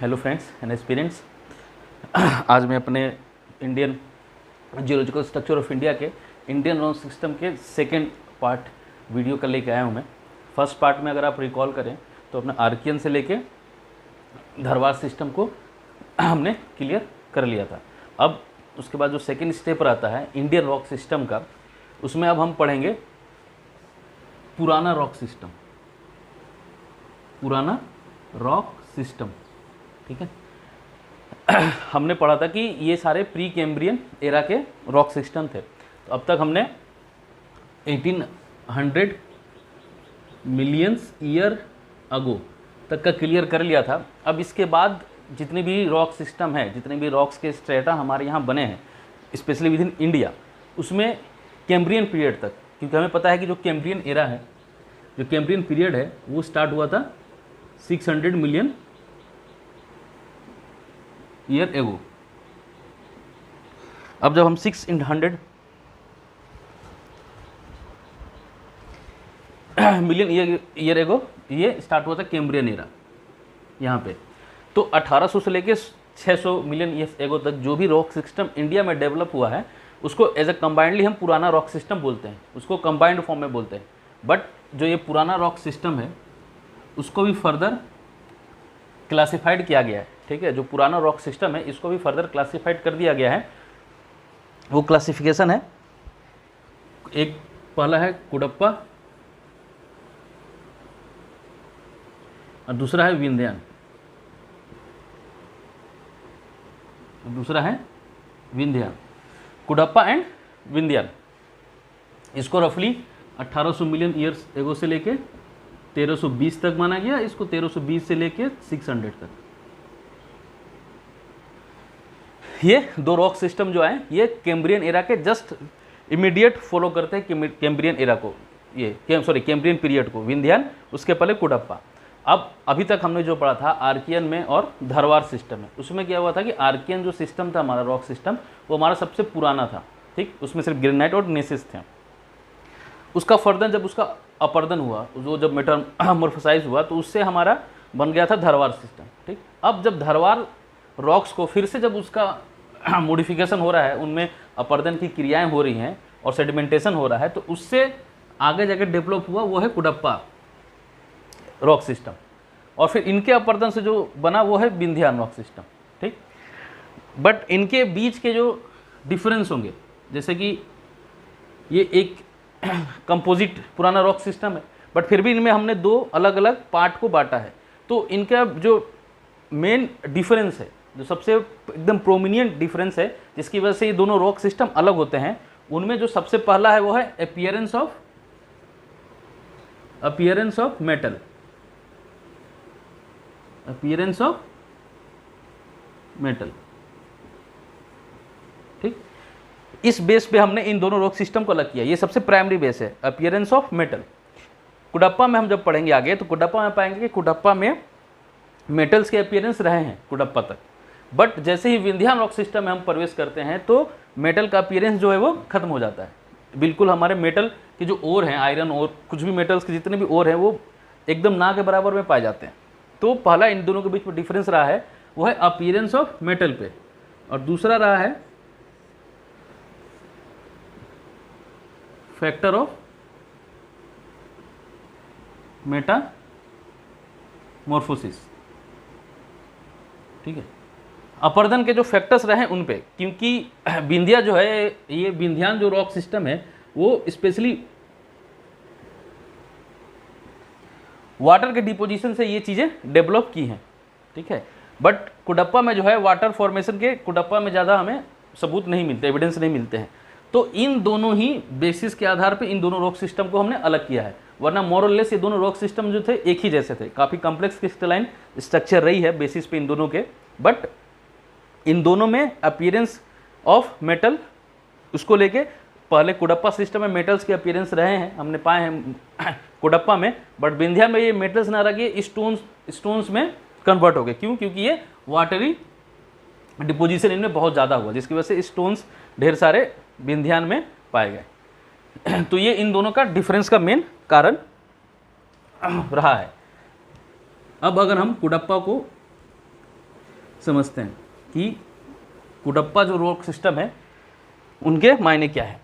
Hello friends and aspirants. आज मैं अपने Indian geological structure of India के इंडियन रॉक सिस्टम के सेकेंड पार्ट वीडियो का लेके आया हूँ मैं। फर्स्ट पार्ट में अगर आप रिकॉल करें तो अपने आर्कियन से लेके धरवार सिस्टम को हमने क्लियर कर लिया था। अब उसके बाद जो सेकेंड स्टेप रहता है इंडियन रॉक सिस्टम का, उसमें अब हम पढ़ेंगे पुराना रॉक सिस्टम, पुराना रॉक सिस्टम। ठीक है, हमने पढ़ा था कि ये सारे प्री कैम्ब्रियन एरा के रॉक सिस्टम थे। तो अब तक हमने 1800 मिलियंस ईयर अगो तक का क्लियर कर लिया था। अब इसके बाद जितने भी रॉक सिस्टम है, जितने भी रॉक्स के स्ट्रेटा हमारे यहाँ बने हैं स्पेशली विद इन इंडिया, उसमें कैम्ब्रियन पीरियड तक, क्योंकि हमें पता है कि जो कैम्ब्रियन एरा है, जो कैम्ब्रियन पीरियड है वो स्टार्ट हुआ था 600 मिलियन ईयर एगो। अब जब हम 600 मिलियन ईयर एगो ये स्टार्ट हुआ था कैम्ब्रियन एरा यहाँ पे, तो 1800 से लेके 600 मिलियन ईयर एगो तक जो भी रॉक सिस्टम इंडिया में डेवलप हुआ है उसको एज ए कंबाइंडली हम पुराना रॉक सिस्टम बोलते हैं, उसको कंबाइंड फॉर्म में बोलते हैं। बट जो ये पुराना रॉक सिस्टम है उसको भी फर्दर क्लासिफाइड किया गया है। ठीक है, जो पुराना रॉक सिस्टम है इसको भी फर्दर क्लासिफाइड कर दिया गया है। वो क्लासिफिकेशन है, एक पहला है कुडप्पा और दूसरा है विंध्यान, दूसरा है विंध्यान, कुडप्पा एंड विंध्यान। इसको रफली 1800 मिलियन ईयर्स एगो से लेके 1320 तक माना गया, इसको 1320 से लेके 600 तक। ये दो रॉक सिस्टम जो है ये कैम्ब्रियन एरा के जस्ट इमीडिएट फॉलो करते हैं कैम्ब्रियन एरा को, ये कैम्ब्रियन पीरियड को, विंध्यान, उसके पहले कुडप्पा। अब अभी तक हमने जो पढ़ा था आर्कियन में और धरवार सिस्टम में, उसमें क्या हुआ था कि आर्कियन जो सिस्टम था हमारा रॉक सिस्टम वो हमारा सबसे पुराना था। ठीक, उसमें सिर्फ ग्रेनाइट और नेसिस थे। उसका फर्दर जब उसका अपर्दन हुआ, जो जब मेटामॉर्फोसाइज हुआ तो उससे हमारा बन गया था धरवार सिस्टम। ठीक, अब जब धरवार रॉक्स को फिर से जब उसका मॉडिफिकेशन हो रहा है, उनमें अपर्दन की क्रियाएं हो रही हैं और सेडिमेंटेशन हो रहा है, तो उससे आगे जाकर डेवलप हुआ वो है कुडप्पा रॉक सिस्टम, और फिर इनके अपर्दन से जो बना वो है विंध्यान रॉक सिस्टम। ठीक, बट इनके बीच के जो डिफरेंस होंगे, जैसे कि ये एक कंपोजिट पुराना रॉक सिस्टम है बट फिर भी इनमें हमने दो अलग अलग पार्ट को बांटा है, तो इनका जो मेन डिफरेंस है, जो सबसे एकदम प्रोमिनिएंट डिफरेंस है जिसकी वजह से ये दोनों रॉक सिस्टम अलग होते हैं, उनमें जो सबसे पहला है वो है appearance of metal, appearance of metal. ठीक, इस बेस पे हमने इन दोनों रॉक सिस्टम को अलग किया, ये सबसे प्राइमरी बेस है अपीयरेंस ऑफ मेटल। कुडप्पा में हम जब पढ़ेंगे आगे तो कुडप्पा में पाएंगे कि कुडप्पा में मेटल्स के अपीयरेंस रहे हैं कुडप्पा तक, बट जैसे ही विंध्यान रॉक सिस्टम में हम प्रवेश करते हैं तो मेटल का अपीयरेंस जो है वो खत्म हो जाता है। बिल्कुल हमारे मेटल के जो ओर हैं, आयरन और कुछ भी मेटल्स के जितने भी ओर हैं वो एकदम ना के बराबर में पाए जाते हैं। तो पहला इन दोनों के बीच में डिफरेंस रहा है वो है अपीयरेंस ऑफ मेटल पे, और दूसरा रहा है फैक्टर ऑफ मेटामॉर्फोसिस। ठीक है, अपर्दन के जो फैक्टर्स रहे उन पे, क्योंकि विंध्या जो है, ये विंध्यान जो रॉक सिस्टम है वो स्पेशली वाटर के डिपोजिशन से ये चीज़ें डेवलप की हैं। ठीक है, बट कुडप्पा में जो है वाटर फॉर्मेशन के कुडप्पा में ज़्यादा हमें सबूत नहीं मिलते, एविडेंस नहीं मिलते हैं। तो इन दोनों ही बेसिस के आधार पे इन दोनों रॉक सिस्टम को हमने अलग किया है, वरना मोर और लेस ये दोनों रॉक सिस्टम जो थे एक ही जैसे थे। काफ़ी कॉम्प्लेक्स क्रिस्टलाइन स्ट्रक्चर रही है बेसिस पे इन दोनों के, बट इन दोनों में अपीयरेंस ऑफ मेटल उसको लेके पहले कुडप्पा सिस्टम में मेटल्स के अपीयरेंस रहे हैं, हमने पाए हैं कुडप्पा में, बट विंध्या में ये मेटल्स ना रखे, स्टोन्स में कन्वर्ट हो गए। क्यों? क्योंकि ये वाटरी डिपोजिशन इनमें बहुत ज़्यादा हुआ, जिसकी वजह से स्टोन्स ढेर सारे विंध्यान में पाए गए। तो ये इन दोनों का डिफरेंस का मेन कारण रहा है। अब अगर हम कुडप्पा को समझते हैं कि कुडप्पा जो रॉक सिस्टम है उनके मायने क्या है।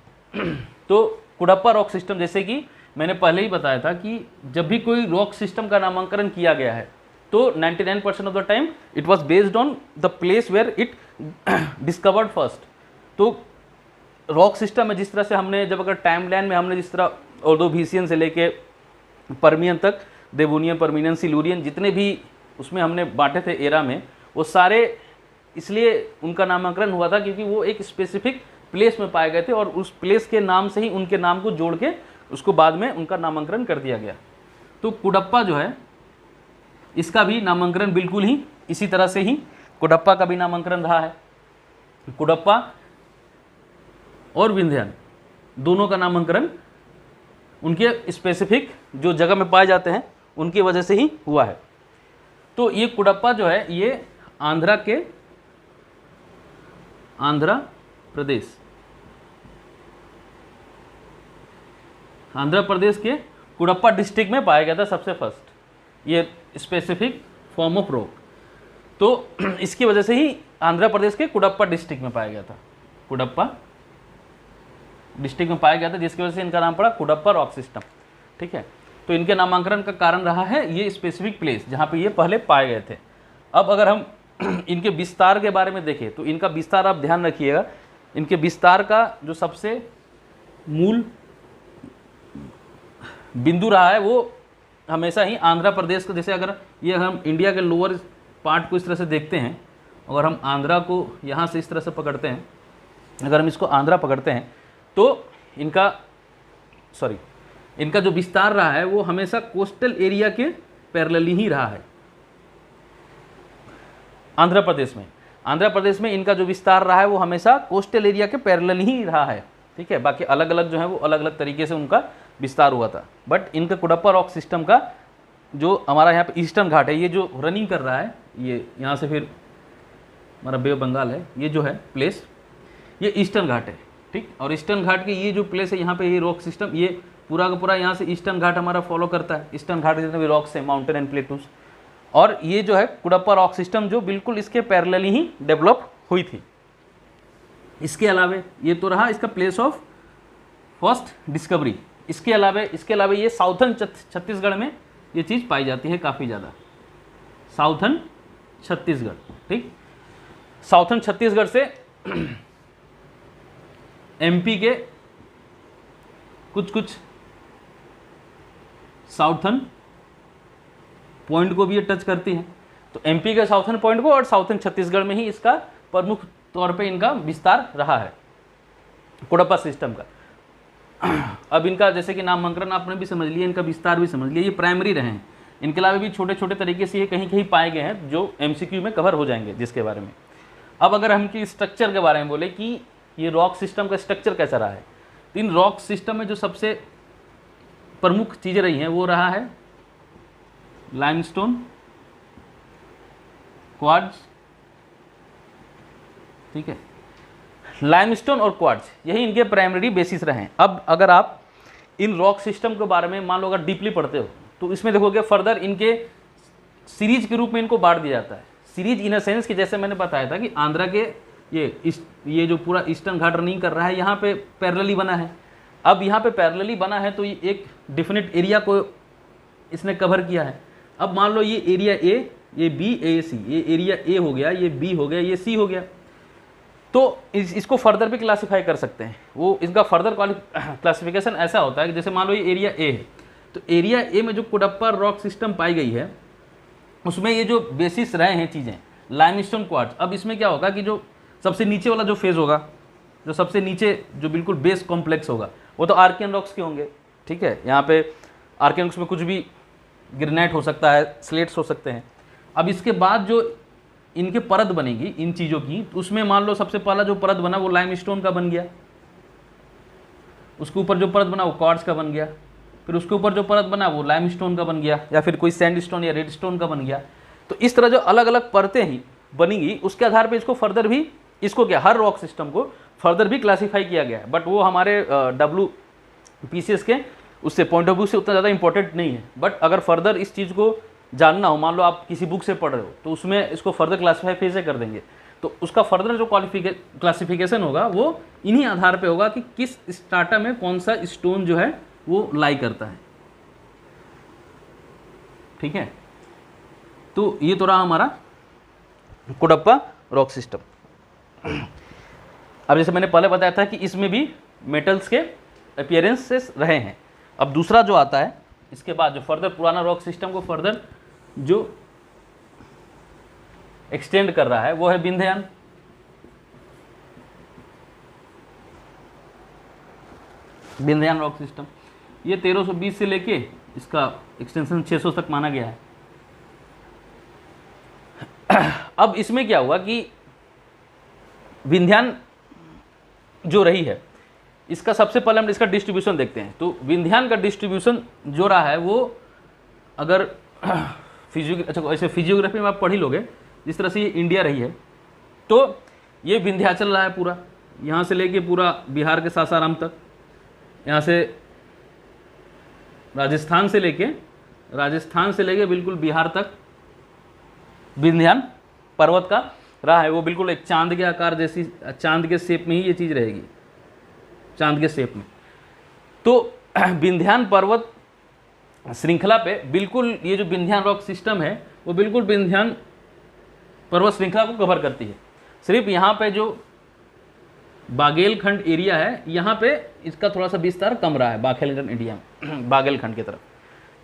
तो कुडप्पा रॉक सिस्टम, जैसे कि मैंने पहले ही बताया था कि जब भी कोई रॉक सिस्टम का नामांकन किया गया है तो 99% of the time it was based on the place where it discovered first. तो रॉक सिस्टम में जिस तरह से हमने, जब अगर टाइम लाइन में हमने जिस तरह ऑर्डोविशियन से लेके परमियन तक, देवोनियन, परमिनियन, सिलूरियन, जितने भी उसमें हमने बांटे थे एरा में, वो सारे इसलिए उनका नामकरण हुआ था क्योंकि वो एक स्पेसिफिक प्लेस में पाए गए थे और उस प्लेस के नाम से ही उनके नाम को जोड़ के उसको बाद में उनका नामकरण कर दिया गया। तो कुडप्पा जो है इसका भी नामकरण बिल्कुल ही इसी तरह से ही कुडप्पा का भी नामकरण रहा है। कुडप्पा और विंध्यान दोनों का नामकरण उनके स्पेसिफिक जो जगह में पाए जाते हैं उनकी वजह से ही हुआ है। तो ये कुडप्पा जो है ये आंध्र प्रदेश के कुडप्पा डिस्ट्रिक्ट में पाया गया था सबसे फर्स्ट ये स्पेसिफिक फॉर्म ऑफ रॉक। तो इसकी वजह से ही आंध्र प्रदेश के कुडप्पा डिस्ट्रिक्ट में पाया गया था, कुडप्पा डिस्ट्रिक्ट में पाया गया था, जिसकी वजह से इनका नाम पड़ा कुडप्पा रॉक सिस्टम। ठीक है, तो इनके नामांकन का कारण रहा है ये स्पेसिफिक प्लेस जहाँ पे ये पहले पाए गए थे। अब अगर हम इनके विस्तार के बारे में देखें तो इनका विस्तार आप ध्यान रखिएगा, इनके विस्तार का जो सबसे मूल बिंदु रहा है वो हमेशा ही आंध्र प्रदेश का, जैसे अगर ये हम इंडिया के लोअर पार्ट को इस तरह से देखते हैं, अगर हम आंध्रा को यहाँ से इस तरह से पकड़ते हैं, अगर हम इसको आंध्रा पकड़ते हैं तो इनका जो विस्तार रहा है वो हमेशा कोस्टल एरिया के पैरेलली ही रहा है। आंध्र प्रदेश में इनका जो विस्तार रहा है वो हमेशा कोस्टल एरिया के पैरेलल ही रहा है। ठीक है, बाकी अलग अलग जो है वो अलग अलग तरीके से उनका विस्तार हुआ था। बट इनका कुडप्पा रॉक सिस्टम का जो हमारा यहाँ पे ईस्टर्न घाट है, ये जो रनिंग कर रहा है, ये यहाँ से फिर हमारा बे ऑफ बंगाल है, ये जो है प्लेस ये ईस्टर्न घाट है। ठीक, और ईस्टर्न घाट के ये जो प्लेस है यहाँ पे ये रॉक सिस्टम, ये पूरा का पूरा यहाँ से ईस्टर्न घाट हमारा फॉलो करता है। ईस्टर्न घाट जितने भी रॉक्स है, माउंटेन एंड प्लेटूज, और ये जो है कुडप्पा रॉक सिस्टम जो बिल्कुल इसके पैरेलल ही डेवलप हुई थी। इसके अलावा ये तो रहा इसका प्लेस ऑफ फर्स्ट डिस्कवरी। इसके अलावा ये साउथर्न छत्तीसगढ़ में ये चीज़ पाई जाती है काफ़ी ज़्यादा, साउथर्न छत्तीसगढ़। ठीक, साउथर्न छत्तीसगढ़ से एमपी के कुछ साउथर्न पॉइंट को भी ये टच करती है। तो एमपी के साउथर्न पॉइंट को और साउथर्न छत्तीसगढ़ में ही इसका प्रमुख तौर पे इनका विस्तार रहा है कुडप्पा सिस्टम का। अब इनका जैसे कि नामकरण आपने भी समझ लिया, इनका विस्तार भी समझ लिया, ये प्राइमरी रहे हैं। इनके अलावा भी छोटे छोटे तरीके से ये कहीं कहीं पाए गए हैं जो एमसीक्यू में कवर हो जाएंगे, जिसके बारे में। अब अगर हम की स्ट्रक्चर के बारे में बोले कि ये रॉक सिस्टम का स्ट्रक्चर कैसा रहा है, तो इन रॉक सिस्टम में जो सबसे प्रमुख चीज़ें रही हैं वो रहा है लाइमस्टोन, क्वार्ट्ज। ठीक है, लाइमस्टोन और क्वार्ट्ज यही इनके प्राइमरी बेसिस रहे हैं। अब अगर आप इन रॉक सिस्टम के बारे में मान लो अगर डीपली पढ़ते हो तो इसमें देखोगे फर्दर इनके सीरीज के रूप में इनको बांट दिया जाता है। सीरीज इन अ सेंस कि जैसे मैंने बताया था कि आंध्रा के ये जो पूरा ईस्टर्न घाट रनिंग कर रहा है यहाँ पे पैरेलली बना है। अब यहाँ पे पैरेलली बना है तो ये एक डिफिनिट एरिया को इसने कवर किया है। अब मान लो ये एरिया ए, ये बी, ए सी, ये एरिया ए हो गया, ये बी हो गया, ये सी हो गया। तो इसको फर्दर भी क्लासिफाई कर सकते हैं। वो इसका फर्दर क्लासिफिकेशन ऐसा होता है कि जैसे मान लो ये एरिया ए है, तो एरिया ए में जो कुडप्पा रॉक सिस्टम पाई गई है उसमें ये जो बेसिस रहे हैं चीज़ें लाइमस्टोन, क्वार्ट्ज। अब इसमें क्या होगा कि जो सबसे नीचे वाला जो फेज होगा, जो सबसे नीचे जो बिल्कुल बेस कॉम्प्लेक्स होगा, वो तो आर्कियन रॉक्स के होंगे। ठीक है, यहाँ पे आर्कियन रॉक्स में कुछ भी ग्रेनाइट हो सकता है, स्लेट्स हो सकते हैं। अब इसके बाद जो इनके परत बनेगी इन चीज़ों की, तो उसमें मान लो सबसे पहला जो परत बना वो लाइमस्टोन का बन गया, उसके ऊपर जो परत बना वो क्वार्ट्ज का बन गया, फिर उसके ऊपर जो परत बना वो लाइमस्टोन का बन गया, या फिर कोई सैंडस्टोन या रेडस्टोन का बन गया। तो इस तरह जो अलग अलग परतें ही बनेंगी उसके आधार पर इसको फर्दर भी हर रॉक सिस्टम को फर्दर भी क्लासीफाई किया गया है। बट वो हमारे WPCS के उससे पॉइंट ऑफ व्यू से उतना ज़्यादा इंपॉर्टेंट नहीं है। बट अगर फर्दर इस चीज़ को जानना हो, मान लो आप किसी बुक से पढ़ रहे हो तो उसमें इसको फर्दर क्लासीफाई फिर से कर देंगे, तो उसका फर्दर जो क्लासिफिकेशन होगा वो इन्हीं आधार पे होगा कि किस स्ट्राटा में कौन सा स्टोन जो है वो लाई करता है। ठीक है, तो ये तो रहा हमारा कुडप्पा रॉक सिस्टम। अब जैसे मैंने पहले बताया था कि इसमें भी मेटल्स के अपीयरेंसेस रहे हैं। अब दूसरा जो आता है इसके बाद जो फर्दर पुराना रॉक सिस्टम को फर्दर जो एक्सटेंड कर रहा है वो है विंध्यान। विंध्यान रॉक सिस्टम ये 1320 से लेके इसका एक्सटेंशन 600 तक माना गया है। अब इसमें क्या हुआ कि विंध्यान जो रही है इसका सबसे पहले हम इसका डिस्ट्रीब्यूशन देखते हैं। तो विंध्यान का डिस्ट्रीब्यूशन जो रहा है वो अगर ऐसे फिजियोग्राफी में आप पढ़ ही लोगे, जिस तरह से ये इंडिया रही है तो ये विंध्याचल रहा है पूरा, यहाँ से लेके पूरा बिहार के सासाराम तक, यहाँ से राजस्थान से लेके बिल्कुल बिहार तक विंध्यान पर्वत का रहा है। वो बिल्कुल एक चांद के आकार जैसी, चांद के शेप में ही ये चीज़ रहेगी, चांद के शेप में। तो विंध्यान पर्वत श्रृंखला पे बिल्कुल ये जो विंध्यान रॉक सिस्टम है वो बिल्कुल विंध्यान पर्वत श्रृंखला को कवर करती है। सिर्फ यहाँ पे जो बागेलखंड एरिया है यहाँ पे इसका थोड़ा सा विस्तार कम रहा है, बागेलखंड एरिया में, बागेलखंड की तरफ,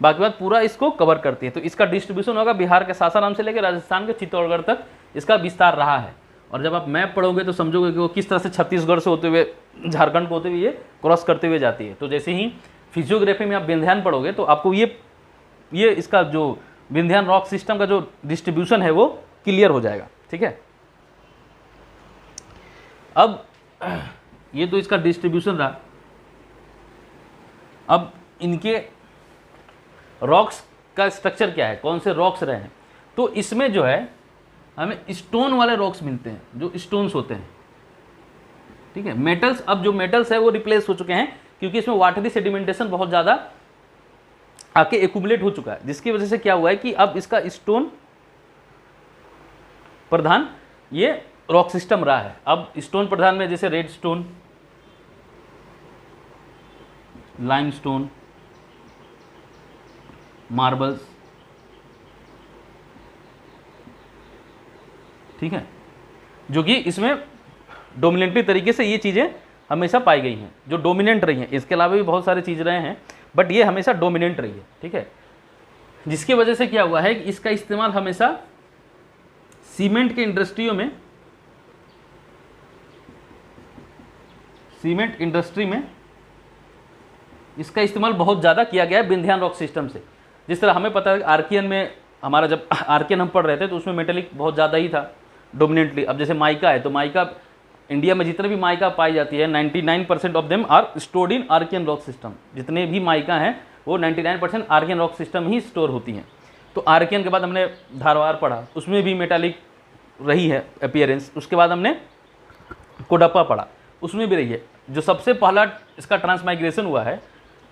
बाकी बात पूरा इसको कवर करती है। तो इसका डिस्ट्रीब्यूशन होगा बिहार के सासाराम से लेकर राजस्थान के चित्तौड़गढ़ तक इसका विस्तार रहा है। और जब आप मैप पढ़ोगे तो समझोगे कि वो किस तरह से छत्तीसगढ़ से होते हुए झारखंड को होते हुए ये क्रॉस करते हुए जाती है। तो जैसे ही फिजियोग्राफी में आप विंध्यान पढ़ोगे तो आपको ये इसका जो विंध्यान रॉक सिस्टम का जो डिस्ट्रीब्यूशन है वो क्लियर हो जाएगा। ठीक है, अब ये तो इसका डिस्ट्रीब्यूशन रहा। अब इनके रॉक्स का स्ट्रक्चर क्या है, कौन से रॉक्स रहे हैं, तो इसमें जो है हमें स्टोन वाले रॉक्स मिलते हैं, जो स्टोन्स होते हैं। ठीक है, मेटल्स, अब जो मेटल्स है वो रिप्लेस हो चुके हैं क्योंकि इसमें वाटरी सेडिमेंटेशन बहुत ज़्यादा आके एक्यूमुलेट हो चुका है, जिसकी वजह से क्या हुआ है कि अब इसका स्टोन प्रधान ये रॉक सिस्टम रहा है। अब स्टोन प्रधान में जैसे रेड स्टोन, लाइमस्टोन, मार्बल्स, ठीक है, जो कि इसमें डोमिनेंटली तरीके से ये चीज़ें हमेशा पाई गई हैं, जो डोमिनेंट रही हैं। इसके अलावा भी बहुत सारी चीज़ रहे हैं बट ये हमेशा डोमिनेंट रही है। ठीक है, जिसकी वजह से क्या हुआ है कि इसका इस्तेमाल हमेशा सीमेंट के इंडस्ट्रियों में, सीमेंट इंडस्ट्री में इसका इस्तेमाल बहुत ज़्यादा किया गया है विंध्यान रॉक सिस्टम से। जिस तरह हमें पता है आर्कियन में, हमारा जब आर्कियन हम पढ़ रहे थे तो उसमें मेटेलिक बहुत ज़्यादा ही था डोमिनेंटली। अब जैसे माइका है तो माइका, इंडिया में जितने भी माइका पाई जाती है 99% of them are stored in Archaean rock system. जितने भी माइका हैं वो 99% आर्कियन रॉक सिस्टम ही स्टोर होती हैं। तो आर्कियन के बाद हमने धारवाड़ पढ़ा, उसमें भी मेटालिक रही है अपीयरेंस। उसके बाद हमने कोडप्पा पढ़ा, उसमें भी रही है। जो सबसे पहला इसका ट्रांसमाइग्रेशन हुआ है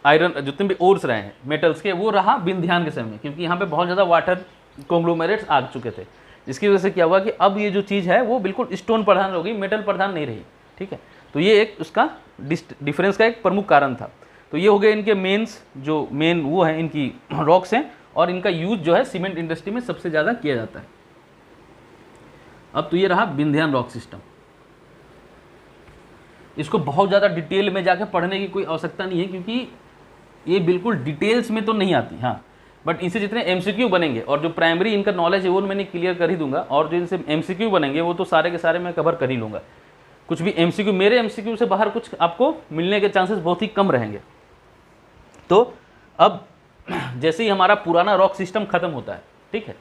आयरन, जितने भी ओर्स रहे हैं मेटल्स के, वो रहा विंध्यान के समय में, क्योंकि यहाँ पे बहुत ज़्यादा वाटर कॉन्ग्लोमेरेट्स आ चुके थे। जिसकी वजह से क्या हुआ कि अब ये जो चीज़ है वो बिल्कुल स्टोन प्रधान हो गई, मेटल प्रधान नहीं रही। ठीक है, तो ये एक उसका डिफरेंस का एक प्रमुख कारण था। तो ये हो गए इनके मेन्स, जो मेन वो है इनकी रॉक्स हैं, और इनका यूज जो है सीमेंट इंडस्ट्री में सबसे ज़्यादा किया जाता है। अब तो ये रहा विंध्यान रॉक सिस्टम। इसको बहुत ज़्यादा डिटेल में जाकर पढ़ने की कोई आवश्यकता नहीं है क्योंकि ये बिल्कुल डिटेल्स में तो नहीं आती। हाँ, बट इनसे जितने एमसीक्यू बनेंगे और जो प्राइमरी इनका नॉलेज है वो मैंने क्लियर कर ही दूंगा, और जो इनसे एमसीक्यू बनेंगे वो तो सारे के सारे मैं कवर कर ही लूँगा। कुछ भी एमसीक्यू, मेरे एमसीक्यू से बाहर कुछ आपको मिलने के चांसेस बहुत ही कम रहेंगे। तो अब जैसे ही हमारा पुराना रॉक सिस्टम खत्म होता है, ठीक है,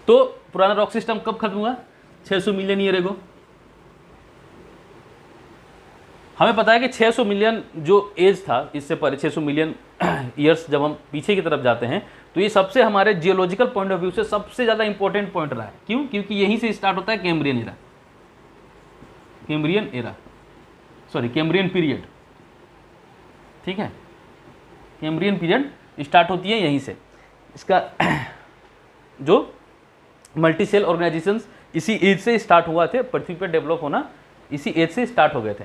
तो पुराना रॉक सिस्टम कब खत्म हुआ? 600 मिलियन ईयर एगो। हमें पता है कि 600 मिलियन जो एज था, इससे पहले 600 मिलियन ईयर्स जब हम पीछे की तरफ जाते हैं तो ये सबसे हमारे जियोलॉजिकल पॉइंट ऑफ व्यू से सबसे ज़्यादा इंपॉर्टेंट पॉइंट रहा है। क्यों? क्योंकि यहीं से स्टार्ट होता है कैम्ब्रियन एरा, कैम्ब्रियन पीरियड। ठीक है, कैम्ब्रियन पीरियड स्टार्ट होती है यहीं से। इसका जो मल्टी सेल ऑर्गेनाइजेशंस इसी एज से स्टार्ट हुआ थे, पृथ्वी पर डेवलप होना इसी एज से स्टार्ट हो गए थे।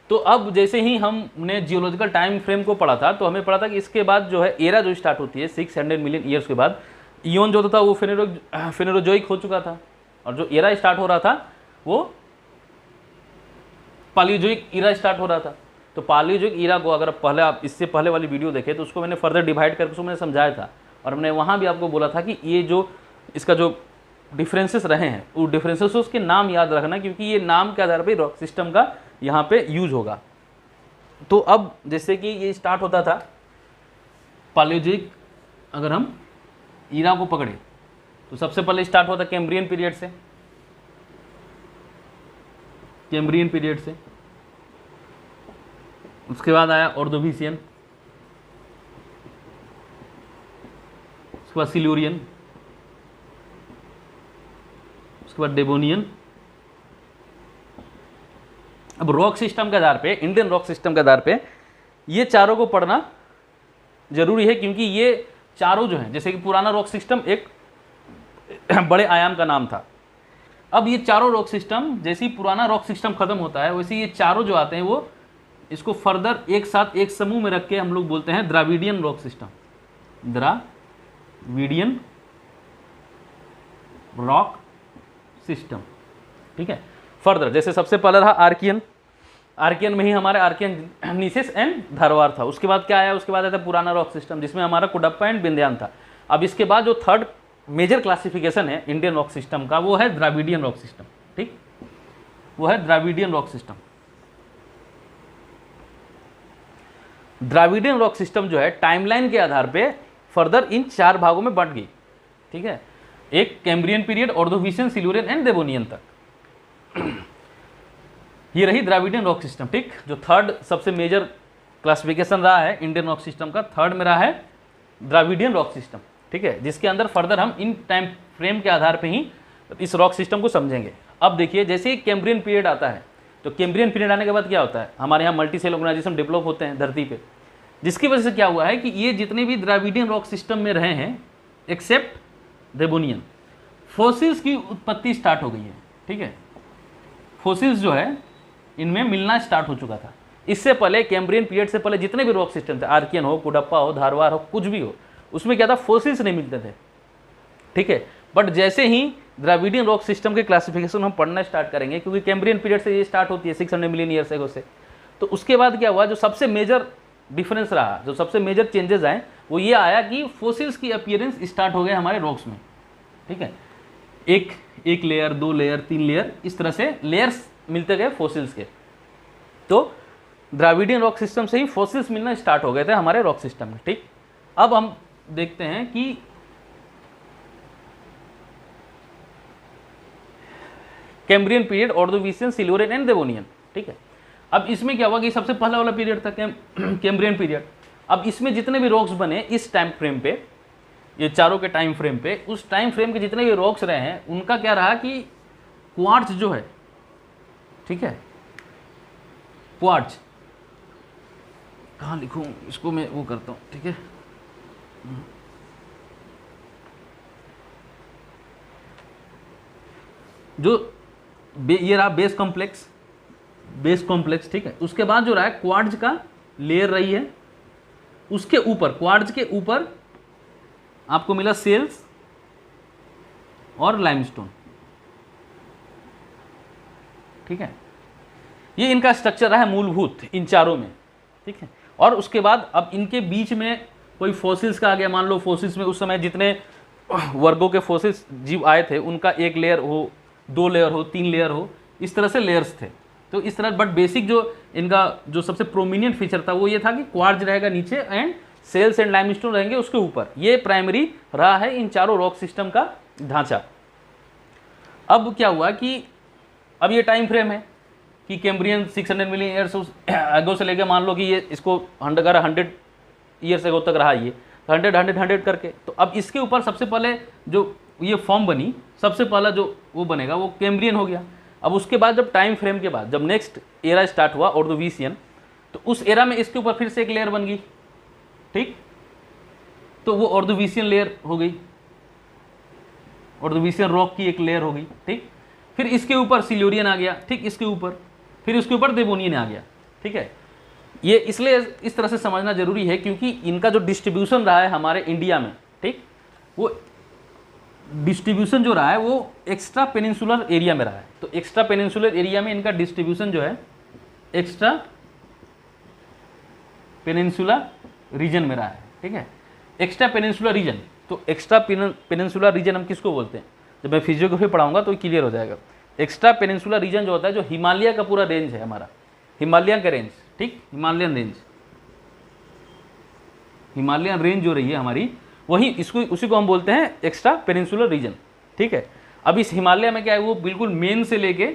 तो अब जैसे ही हमने जियोलॉजिकल टाइम फ्रेम को पढ़ा था, तो हमें पढ़ा था कि इसके बाद जो है एरा जो स्टार्ट होती है 600 मिलियन ईयर्स के बाद, इयोन जो था वो फेनेरोजोइक हो चुका था, और जो एरा स्टार्ट हो रहा था वो पालियोजोइक ईरा स्टार्ट हो रहा था। तो पालियोजोइक ईरा को अगर पहले आप इससे पहले वाली वीडियो देखें तो उसको मैंने फर्दर डिवाइड करके उसको मैंने समझाया था, और हमने वहाँ भी आपको बोला था कि ये जो इसका जो डिफरेंसेस रहे हैं वो डिफरेंसेस उसके नाम याद रखना, क्योंकि ये नाम के आधार पर रॉक सिस्टम का यहाँ पे यूज होगा। तो अब जैसे कि ये स्टार्ट होता था पालियोजोइक, अगर हम ईरा को पकड़े तो सबसे पहले स्टार्ट होता कैम्ब्रियन पीरियड से, कैम्ब्रियन पीरियड से, उसके बाद आया ऑर्डोविशियन, उसके बाद सिल्यूरियन, उसके बाद डेवोनियन। अब रॉक सिस्टम के आधार पे, इंडियन रॉक सिस्टम के आधार पे ये चारों को पढ़ना जरूरी है, क्योंकि ये चारों जो हैं, जैसे कि पुराना रॉक सिस्टम एक बड़े आयाम का नाम था, अब ये चारों रॉक सिस्टम जैसे ही पुराना रॉक सिस्टम खत्म होता है वैसे ये चारों जो आते हैं वो इसको फर्दर एक साथ एक समूह में रख के हम लोग बोलते हैं Dravidian rock system, Dravidian rock system. ठीक है, फर्दर जैसे सबसे पहले रहा आर्कियन, आर्कियन में ही हमारे आर्कियनीसिस एंड धारवाड़ था। उसके बाद क्या आया, उसके बाद आया था पुराना रॉक सिस्टम जिसमें हमारा कुडप्पा एंड विंध्यान था। अब इसके बाद जो थर्ड मेजर क्लासिफिकेशन है इंडियन रॉक सिस्टम का वो है द्राविडियन रॉक सिस्टम। ठीक, वो है Dravidian rock system. Dravidian rock system जो है टाइमलाइन के आधार पे फर्दर इन चार भागों में बंट गई। ठीक है, एक Cambrian period, Ordovician, Silurian and Devonian तक, ये रही द्राविडियन रॉक सिस्टम। ठीक, जो थर्ड सबसे मेजर क्लासिफिकेशन रहा है इंडियन रॉक सिस्टम का, थर्ड में रहा है द्राविडियन रॉक सिस्टम। ठीक है, जिसके अंदर फर्दर हम इन टाइम फ्रेम के आधार पे ही इस रॉक सिस्टम को समझेंगे। अब देखिए, जैसे ही कैम्ब्रियन पीरियड आता है तो कैम्ब्रियन पीरियड आने के बाद क्या होता है, हमारे यहाँ मल्टी सेल ऑर्गेनाइजेशन डेवलप होते हैं धरती पे, जिसकी वजह से क्या हुआ है कि ये जितने भी द्राविडियन रॉक सिस्टम में रहे हैं एक्सेप्ट डेवोनियन, फॉसिल्स की उत्पत्ति स्टार्ट हो गई है। ठीक है, फॉसिल्स जो है इनमें मिलना स्टार्ट हो चुका था। इससे पहले कैम्ब्रियन पीरियड से पहले जितने भी रॉक सिस्टम थे, आर्कियन हो, कुडप्पा हो, धारवाड़ हो, कुछ भी हो, उसमें क्या था, फॉसिल्स नहीं मिलते थे। ठीक है, बट जैसे ही द्राविडियन रॉक सिस्टम के क्लासिफिकेशन हम पढ़ना स्टार्ट करेंगे, क्योंकि कैम्ब्रियन पीरियड से ये स्टार्ट होती है 600 मिलियन ईयर्स एगो से, तो उसके बाद क्या हुआ, जो सबसे मेजर डिफरेंस रहा, जो सबसे मेजर चेंजेस आए वो ये आया कि फॉसिल्स की अपीयरेंस स्टार्ट हो गए हमारे रॉक्स में। ठीक है, एक लेयर, 2 लेयर, 3 लेयर, इस तरह से लेयर्स मिलते गए फॉसिल्स के। तो द्राविडियन रॉक सिस्टम से ही फॉसिल्स मिलना स्टार्ट हो गए थे हमारे रॉक सिस्टम में। ठीक, अब हम देखते हैं कि Cambrian period, Ordovician, Silurian and Devonian. ठीक है, अब इसमें क्या हुआ कि सबसे पहला वाला पीरियड था कैम्ब्रियन पीरियड। अब इसमें जितने भी रॉक्स बने इस टाइम फ्रेम पे, ये चारों के टाइम फ्रेम पे, उस टाइम फ्रेम के जितने भी रॉक्स रहे हैं उनका क्या रहा कि क्वार्ट्ज जो है, ठीक है, क्वार्ट्ज कहाँ लिखूं इसको, मैं वो करता हूँ। ठीक है, जो ये रहा बेस कॉम्प्लेक्स, बेस कॉम्प्लेक्स। ठीक है, उसके बाद जो रहा है क्वार्ट्ज का लेयर रही है, उसके ऊपर, क्वार्ट्ज के ऊपर आपको मिला सेल्स और लाइमस्टोन। ठीक है, ये इनका स्ट्रक्चर रहा है मूलभूत इन चारों में। ठीक है, और उसके बाद अब इनके बीच में कोई फॉसिल्स का आ गया, मान लो फॉसिल्स में उस समय जितने वर्गों के फॉसिल्स जीव आए थे उनका एक लेयर हो, 2 लेयर हो, 3 लेयर हो, इस तरह से लेयर्स थे। तो इस तरह, बट बेसिक जो इनका जो सबसे प्रोमिनेंट फीचर था वो ये था कि क्वार्ट्ज रहेगा नीचे एंड सेल्स एंड लाइमस्टोन रहेंगे उसके ऊपर। ये प्राइमरी रहा है इन चारों रॉक सिस्टम का ढांचा। अब क्या हुआ कि अब ये टाइम फ्रेम है कि कैम्ब्रियन 600 मिलियन ईयर्स अगो से लेकर, मान लो कि ये इसको 100 ईयर्स अगो तक रहा, ये 100 करके। तो अब इसके ऊपर सबसे पहले जो ये फॉर्म बनी, सबसे पहला जो वो बनेगा वो कैम्ब्रियन हो गया। अब उसके बाद जब टाइम फ्रेम के बाद जब नेक्स्ट एरा स्टार्ट हुआ ऑर्डोविशियन, तो उस एरा में इसके ऊपर फिर से एक लेयर बन गई। ठीक, तो वो ऑर्डोविशियन लेयर हो गई। ऑर्डोविशियन रॉक की एक लेयर होगी, ठीक। फिर इसके ऊपर सिल्यूरियन आ गया, ठीक, इसके ऊपर, फिर उसके ऊपर देवोनियन आ गया, ठीक है। ये इसलिए इस तरह से समझना जरूरी है क्योंकि इनका जो डिस्ट्रीब्यूशन रहा है हमारे इंडिया में, ठीक, वो डिस्ट्रीब्यूशन जो रहा है वो एक्स्ट्रा पेनिनसुलर एरिया में रहा है। तो एक्स्ट्रा पेनिनसुलर एरिया में इनका डिस्ट्रीब्यूशन जो है एक्स्ट्रा पेनिनसुलर रीजन में रहा है, ठीक है, एक्स्ट्रा पेनिनसुलर रीजन। तो एक्स्ट्रा पेनिनसुलर रीजन हम किसको बोलते हैं? जब मैं फिजियोग्राफी पढ़ाऊंगा तो क्लियर हो जाएगा। एक्स्ट्रा पेनिनसुलर रीजन जो होता है, जो हिमालय का पूरा रेंज है हमारा, हिमालयन का रेंज, ठीक, हिमालयन रेंज, हिमालयन रेंज जो रही है हमारी, वही इसको उसी को हम बोलते हैं एक्स्ट्रा पेनिनसुलर रीजन, ठीक है। अब इस हिमालय में क्या है, वो बिल्कुल मेन से लेके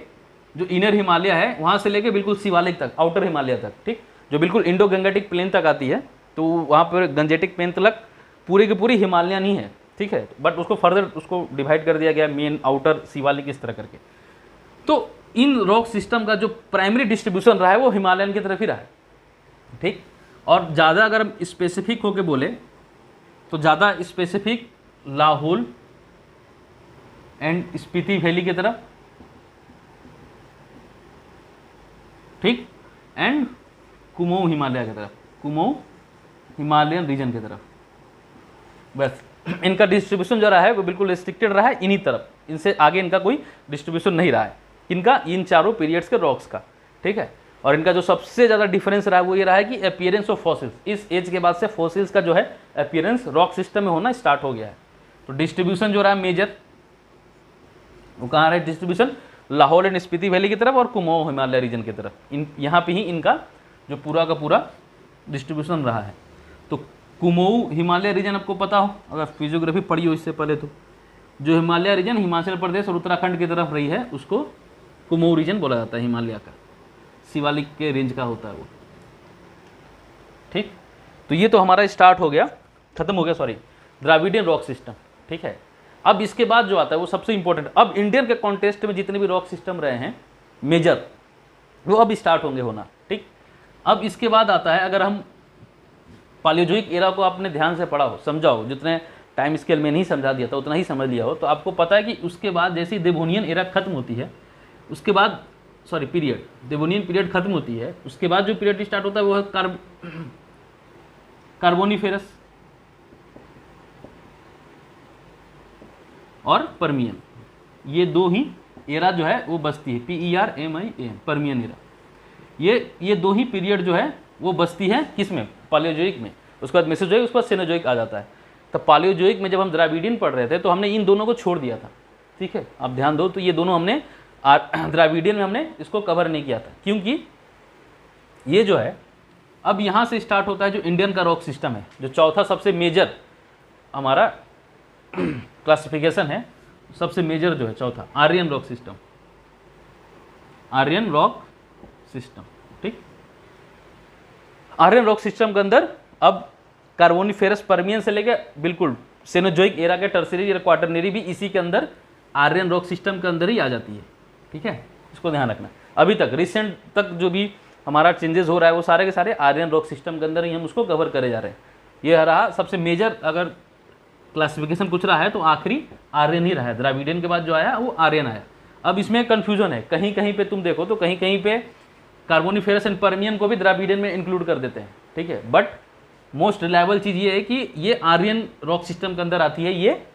जो इनर हिमालय है वहाँ से लेके बिल्कुल शिवालिक तक, आउटर हिमालय तक, ठीक, जो बिल्कुल इंडो गंगेटिक प्लेन तक आती है, तो वहाँ पर गंजेटिक प्लेन तक पूरी की पूरी हिमालयन ही है, ठीक है। बट उसको फर्दर उसको डिवाइड कर दिया गया, मेन, आउटर, शिवालिक, इस तरह करके। तो इन रॉक सिस्टम का जो प्राइमरी डिस्ट्रीब्यूशन रहा है वो हिमालयन की तरफ ही रहा है, ठीक। और ज़्यादा अगर हम स्पेसिफिक होके बोले तो ज़्यादा specific Lahaul and Spiti valley की तरफ, ठीक, एंड कुमाऊं हिमालय की तरफ, कुमाऊं हिमालयन रीजन की तरफ। बस इनका डिस्ट्रीब्यूशन जो रहा है वो बिल्कुल रिस्ट्रिक्टेड रहा है इन्हीं तरफ, इनसे आगे इनका कोई डिस्ट्रीब्यूशन नहीं रहा है, इनका इन चारों पीरियड्स के रॉक्स का, ठीक है। और इनका जो सबसे ज़्यादा डिफरेंस रहा है वो ये रहा है कि अपीयरेंस ऑफ फॉसिल्स, इस एज के बाद से फॉसिल्स का जो है अपीयरेंस रॉक सिस्टम में होना स्टार्ट हो गया है। तो डिस्ट्रीब्यूशन जो रहा है मेजर, वो कहाँ रहा है distribution? Lahaul and Spiti valley की तरफ और कुमाऊं हिमालय रीजन की तरफ, इन यहाँ पे ही इनका जो पूरा का पूरा डिस्ट्रीब्यूशन रहा है। तो कुमाऊं हिमालय रीजन आपको पता हो, अगर फिजियोग्राफी पढ़ी हो इससे पहले, तो जो हिमालय रीजन हिमाचल प्रदेश और उत्तराखंड की तरफ रही है उसको कुमाऊं रीजन बोला जाता है, हिमालय का, शिवालिक के रेंज का होता है वो, ठीक। तो ये तो हमारा स्टार्ट हो गया, खत्म हो गया, सॉरी, द्राविडियन रॉक सिस्टम, ठीक है। अब इसके बाद जो आता है वो सबसे इंपॉर्टेंट, अब इंडियन के कॉन्टेस्ट में जितने भी रॉक सिस्टम रहे हैं मेजर, वो अब स्टार्ट होंगे होना, ठीक। अब इसके बाद आता है, अगर हम पालियोजोइक एरा को आपने ध्यान से पढ़ा हो, समझा हो, जितने टाइम स्केल में नहीं समझा दिया था उतना ही समझ लिया हो, तो आपको पता है कि उसके बाद जैसे ही देवोनियन एरा खत्म होती है, उसके बाद सॉरी पीरियड, देवोनियन पीरियड खत्म होती है, उसके बाद जो पीरियड स्टार्ट होता है वो है कार्बोनिफेरस और पर्मियन। ये दो ही एरा जो है वो बसती है, PERMIAN, पर्मियन एरा। ये दो ही पीरियड जो है वो बसती है किसमें? पालियोजोइक में। उसके बाद मेसोजोइक, उसके बाद सेनोजोइक आ जाता है। तो पालियोजोइक में जब हम द्राविडियन पढ़ रहे थे तो हमने इन दोनों को छोड़ दिया था, ठीक है, आप ध्यान दो। तो ये दोनों हमने द्राविडियन में हमने इसको कवर नहीं किया था, क्योंकि ये जो है अब यहाँ से स्टार्ट होता है जो इंडियन का रॉक सिस्टम है, जो चौथा सबसे मेजर हमारा क्लासिफिकेशन है, सबसे मेजर जो है चौथा, Aryan rock system, Aryan rock system, ठीक। आर्यन रॉक सिस्टम के अंदर अब कार्बोनिफेरस पर्मियन से लेकर बिल्कुल सेनोजोइक एरा के टर्शियरी या क्वाटरनरी भी इसी के अंदर आर्यन रॉक सिस्टम के अंदर ही आ जाती है, ठीक है, इसको ध्यान रखना। अभी तक रिसेंट तक जो भी हमारा चेंजेस हो रहा है वो सारे के सारे आर्यन रॉक सिस्टम के अंदर ही हम उसको कवर करे जा रहे हैं। ये रहा सबसे मेजर, अगर क्लासिफिकेशन कुछ रहा है तो आखिरी आर्यन ही रहा है, द्राविडियन के बाद जो आया वो आर्यन आया। अब इसमें कन्फ्यूजन है, कहीं कहीं पे तुम देखो तो कहीं कहीं पे कार्बोनिफेरस एंड पर्मियन को भी द्राविडियन में इंक्लूड कर देते हैं, ठीक है, बट मोस्ट रिलायबल चीज़ ये है कि ये आर्यन रॉक सिस्टम के अंदर आती है, ये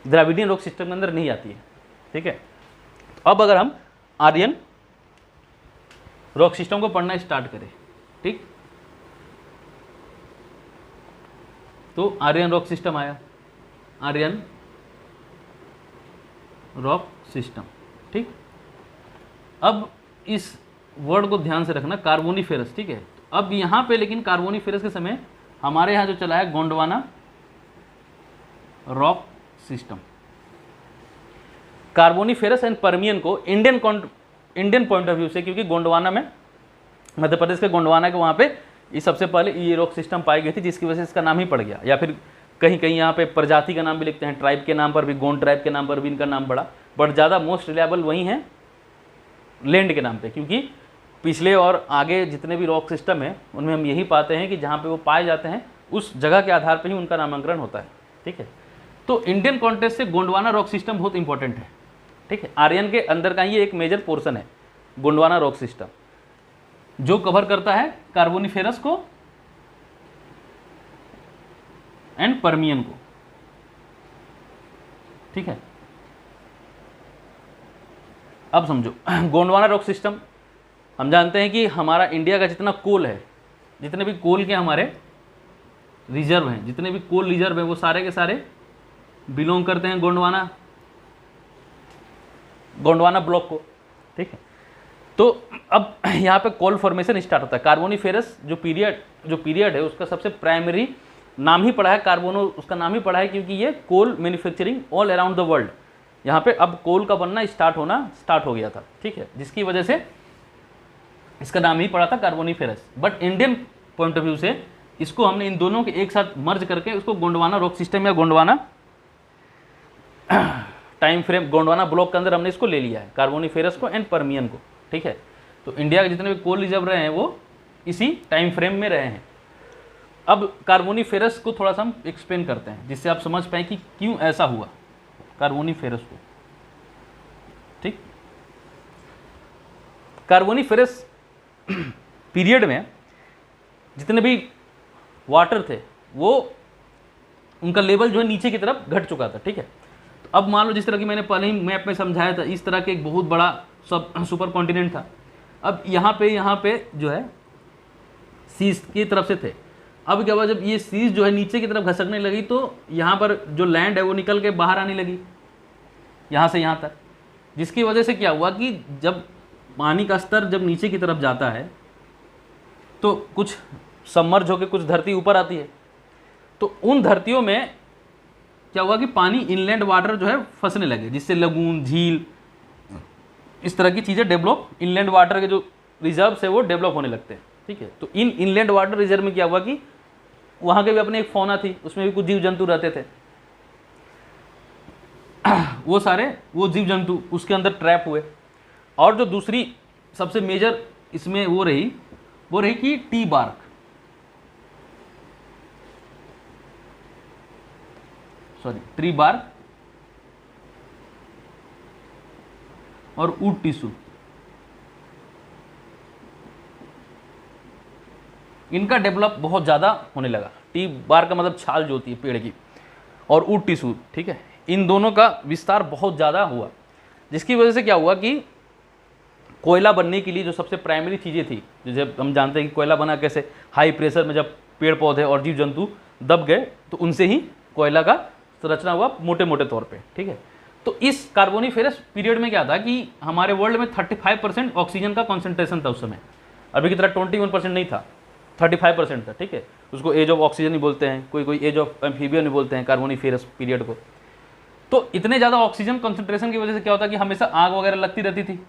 द्राविडियन रॉक सिस्टम के अंदर नहीं आती है, ठीक है। अब अगर हम आर्यन रॉक सिस्टम को पढ़ना स्टार्ट करें, ठीक, तो आर्यन रॉक सिस्टम आया, आर्यन रॉक सिस्टम, ठीक। अब इस वर्ड को ध्यान से रखना, कार्बोनिफेरस, ठीक है। अब यहाँ पे लेकिन कार्बोनिफेरस के समय हमारे यहाँ जो चला है Gondwana rock system. Carboniferous and Permian को इंडियन पॉइंट ऑफ व्यू से, क्योंकि गोंडवाना में, मध्य प्रदेश के गोंडवाना के वहाँ पे ये सबसे पहले ये रॉक सिस्टम पाई गई थी, जिसकी वजह से इसका नाम ही पड़ गया। या फिर कहीं कहीं यहाँ पे प्रजाति का नाम भी लिखते हैं, ट्राइब के नाम पर भी, गोंड ट्राइब के नाम पर भी इनका नाम पड़ा, बट ज़्यादा मोस्ट रिलायबल वही है लैंड के नाम पे, क्योंकि पिछले और आगे जितने भी रॉक सिस्टम है उनमें हम यही पाते हैं कि जहाँ पे वो पाए जाते हैं उस जगह के आधार पर ही उनका नामांकन होता है, ठीक है। तो इंडियन कॉन्टेक्स्ट से गोंडवाना रॉक सिस्टम बहुत इंपॉर्टेंट है, ठीक है। आर्यन के अंदर का ये एक मेजर पोर्शन है गोंडवाना रॉक सिस्टम, जो कवर करता है कार्बोनिफेरस को एंड पर्मियन को, ठीक है। अब समझो गोंडवाना रॉक सिस्टम, हम जानते हैं कि हमारा इंडिया का जितना कोल है, जितने भी कोल के हमारे रिजर्व हैं, जितने भी कोल रिजर्व हैं, वो सारे के सारे बिलोंग करते हैं गोंडवाना ब्लॉक को, ठीक है। तो अब यहाँ पे कोल फॉर्मेशन स्टार्ट होता है। कार्बोनिफेरस जो पीरियड है उसका सबसे प्राइमरी नाम ही पड़ा है कार्बोनो, उसका नाम ही पड़ा है क्योंकि ये coal manufacturing all around the world, यहाँ पे अब कोल का बनना स्टार्ट हो गया था, ठीक है, जिसकी वजह से इसका नाम ही पड़ा था Carboniferous. But Indian point of view से इसको हमने इन दोनों के एक साथ मर्ज करके उसको गोंडवाना रॉक सिस्टम या Gondwana time frame, Gondwana block के अंदर हमने इसको ले लिया है, कार्बोनिफेरस को एंड पर्मियन को, ठीक है। तो इंडिया के जितने भी कोल रिजर्व रहे हैं वो इसी टाइम फ्रेम में रहे हैं। अब कार्बोनिफेरस को थोड़ा सा हम एक्सप्लेन करते हैं जिससे आप समझ पाएँ कि क्यों ऐसा हुआ कार्बोनिफेरस को, ठीक। कार्बोनिफेरस पीरियड में जितने भी वाटर थे वो उनका लेवल जो है नीचे की तरफ घट चुका था, ठीक है। तो अब मान लो जिस तरह की मैंने पहले ही मैप में समझाया था, इस तरह के एक बहुत बड़ा सुपर कॉन्टिनेंट था। अब यहाँ पे जो है सीज की तरफ से थे। अब क्या हुआ, जब ये सीज जो है नीचे की तरफ घसकने लगी तो यहाँ पर जो लैंड है वो निकल के बाहर आने लगी यहाँ से यहाँ तक, जिसकी वजह से क्या हुआ कि जब पानी का स्तर जब नीचे की तरफ जाता है तो कुछ सबमर्ज होकर कुछ धरती ऊपर आती है। तो उन धरतियों में क्या हुआ कि पानी इनलैंड वाटर जो है फंसने लगे, जिससे लगून, झील, इस तरह की चीज़ें डेवलप, इनलैंड वाटर के जो रिजर्व्स है वो डेवलप होने लगते हैं, ठीक है। तो इन इनलैंड वाटर रिजर्व में क्या हुआ कि वहाँ के भी अपने एक फौना थी, उसमें भी कुछ जीव जंतु रहते थे। वो जीव जंतु उसके अंदर ट्रैप हुए। और जो दूसरी सबसे मेजर इसमें वो रही कि टी बार्क, ट्री बार्क और वुड टिश्यू, इनका डेवलप बहुत ज़्यादा होने लगा। टी बार्क का मतलब छाल जो होती है पेड़ की, और वुड टिश्यू, ठीक है, इन दोनों का विस्तार बहुत ज़्यादा हुआ, जिसकी वजह से क्या हुआ कि कोयला बनने के लिए जो सबसे प्राइमरी चीज़ें थी, जैसे हम जानते हैं कि कोयला बना कैसे, हाई प्रेशर में जब पेड़ पौधे और जीव जंतु दब गए तो उनसे ही कोयला का संरचना हुआ मोटे मोटे तौर पे, ठीक है। तो इस कार्बोनिफेरस पीरियड में क्या था कि हमारे वर्ल्ड में 35% ऑक्सीजन का कॉन्सेंट्रेशन था उस समय। अभी की तरह 21% नहीं था, 35% था, ठीक है। उसको एज ऑफ ऑक्सीजन ही बोलते हैं, कोई एज ऑफ एम्फीबियन ही बोलते हैं कार्बोनिफेरस पीरियड को। तो इतने ज़्यादा ऑक्सीजन कॉन्सेंट्रेशन की वजह से क्या होता कि हमेशा आग वगैरह लगती रहती थी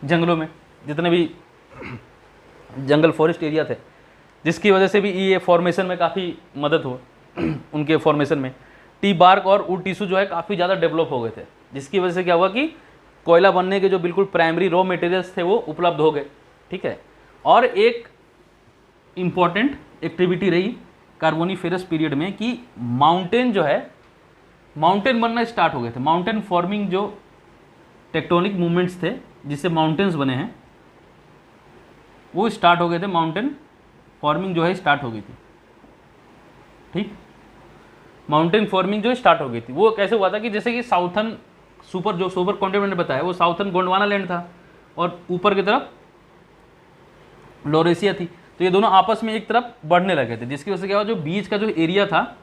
जंगलों में, जितने भी जंगल फॉरेस्ट एरिया थे, जिसकी वजह से भी ये फॉर्मेशन में काफ़ी मदद हो उनके फॉर्मेशन में। टी बार्क और वुड टिश्यू जो है काफ़ी ज़्यादा डेवलप हो गए थे, जिसकी वजह से क्या हुआ कि कोयला बनने के जो बिल्कुल प्राइमरी रॉ मटेरियल्स थे वो उपलब्ध हो गए, ठीक है। और एक इम्पॉर्टेंट एक्टिविटी रही कार्बोनिफेरस पीरियड में कि माउंटेन जो है, माउंटेन बनना स्टार्ट हो गए थे। माउंटेन फॉर्मिंग जो टेक्टोनिक मूवमेंट्स थे जिससे माउंटेन्स बने हैं वो स्टार्ट हो गए थे, माउंटेन फॉर्मिंग जो है स्टार्ट हो गई थी, ठीक। माउंटेन फॉर्मिंग जो स्टार्ट हो गई थी वो कैसे हुआ था कि जैसे कि साउथर्न सुपर कॉन्टिनेंट ने बताया, वो साउथर्न गोंडवाना लैंड था और ऊपर की तरफ लोरेशिया थी। तो ये दोनों आपस में एक तरफ बढ़ने लगे थे, जिसकी वजह से क्या हुआ, जो बीच का जो एरिया था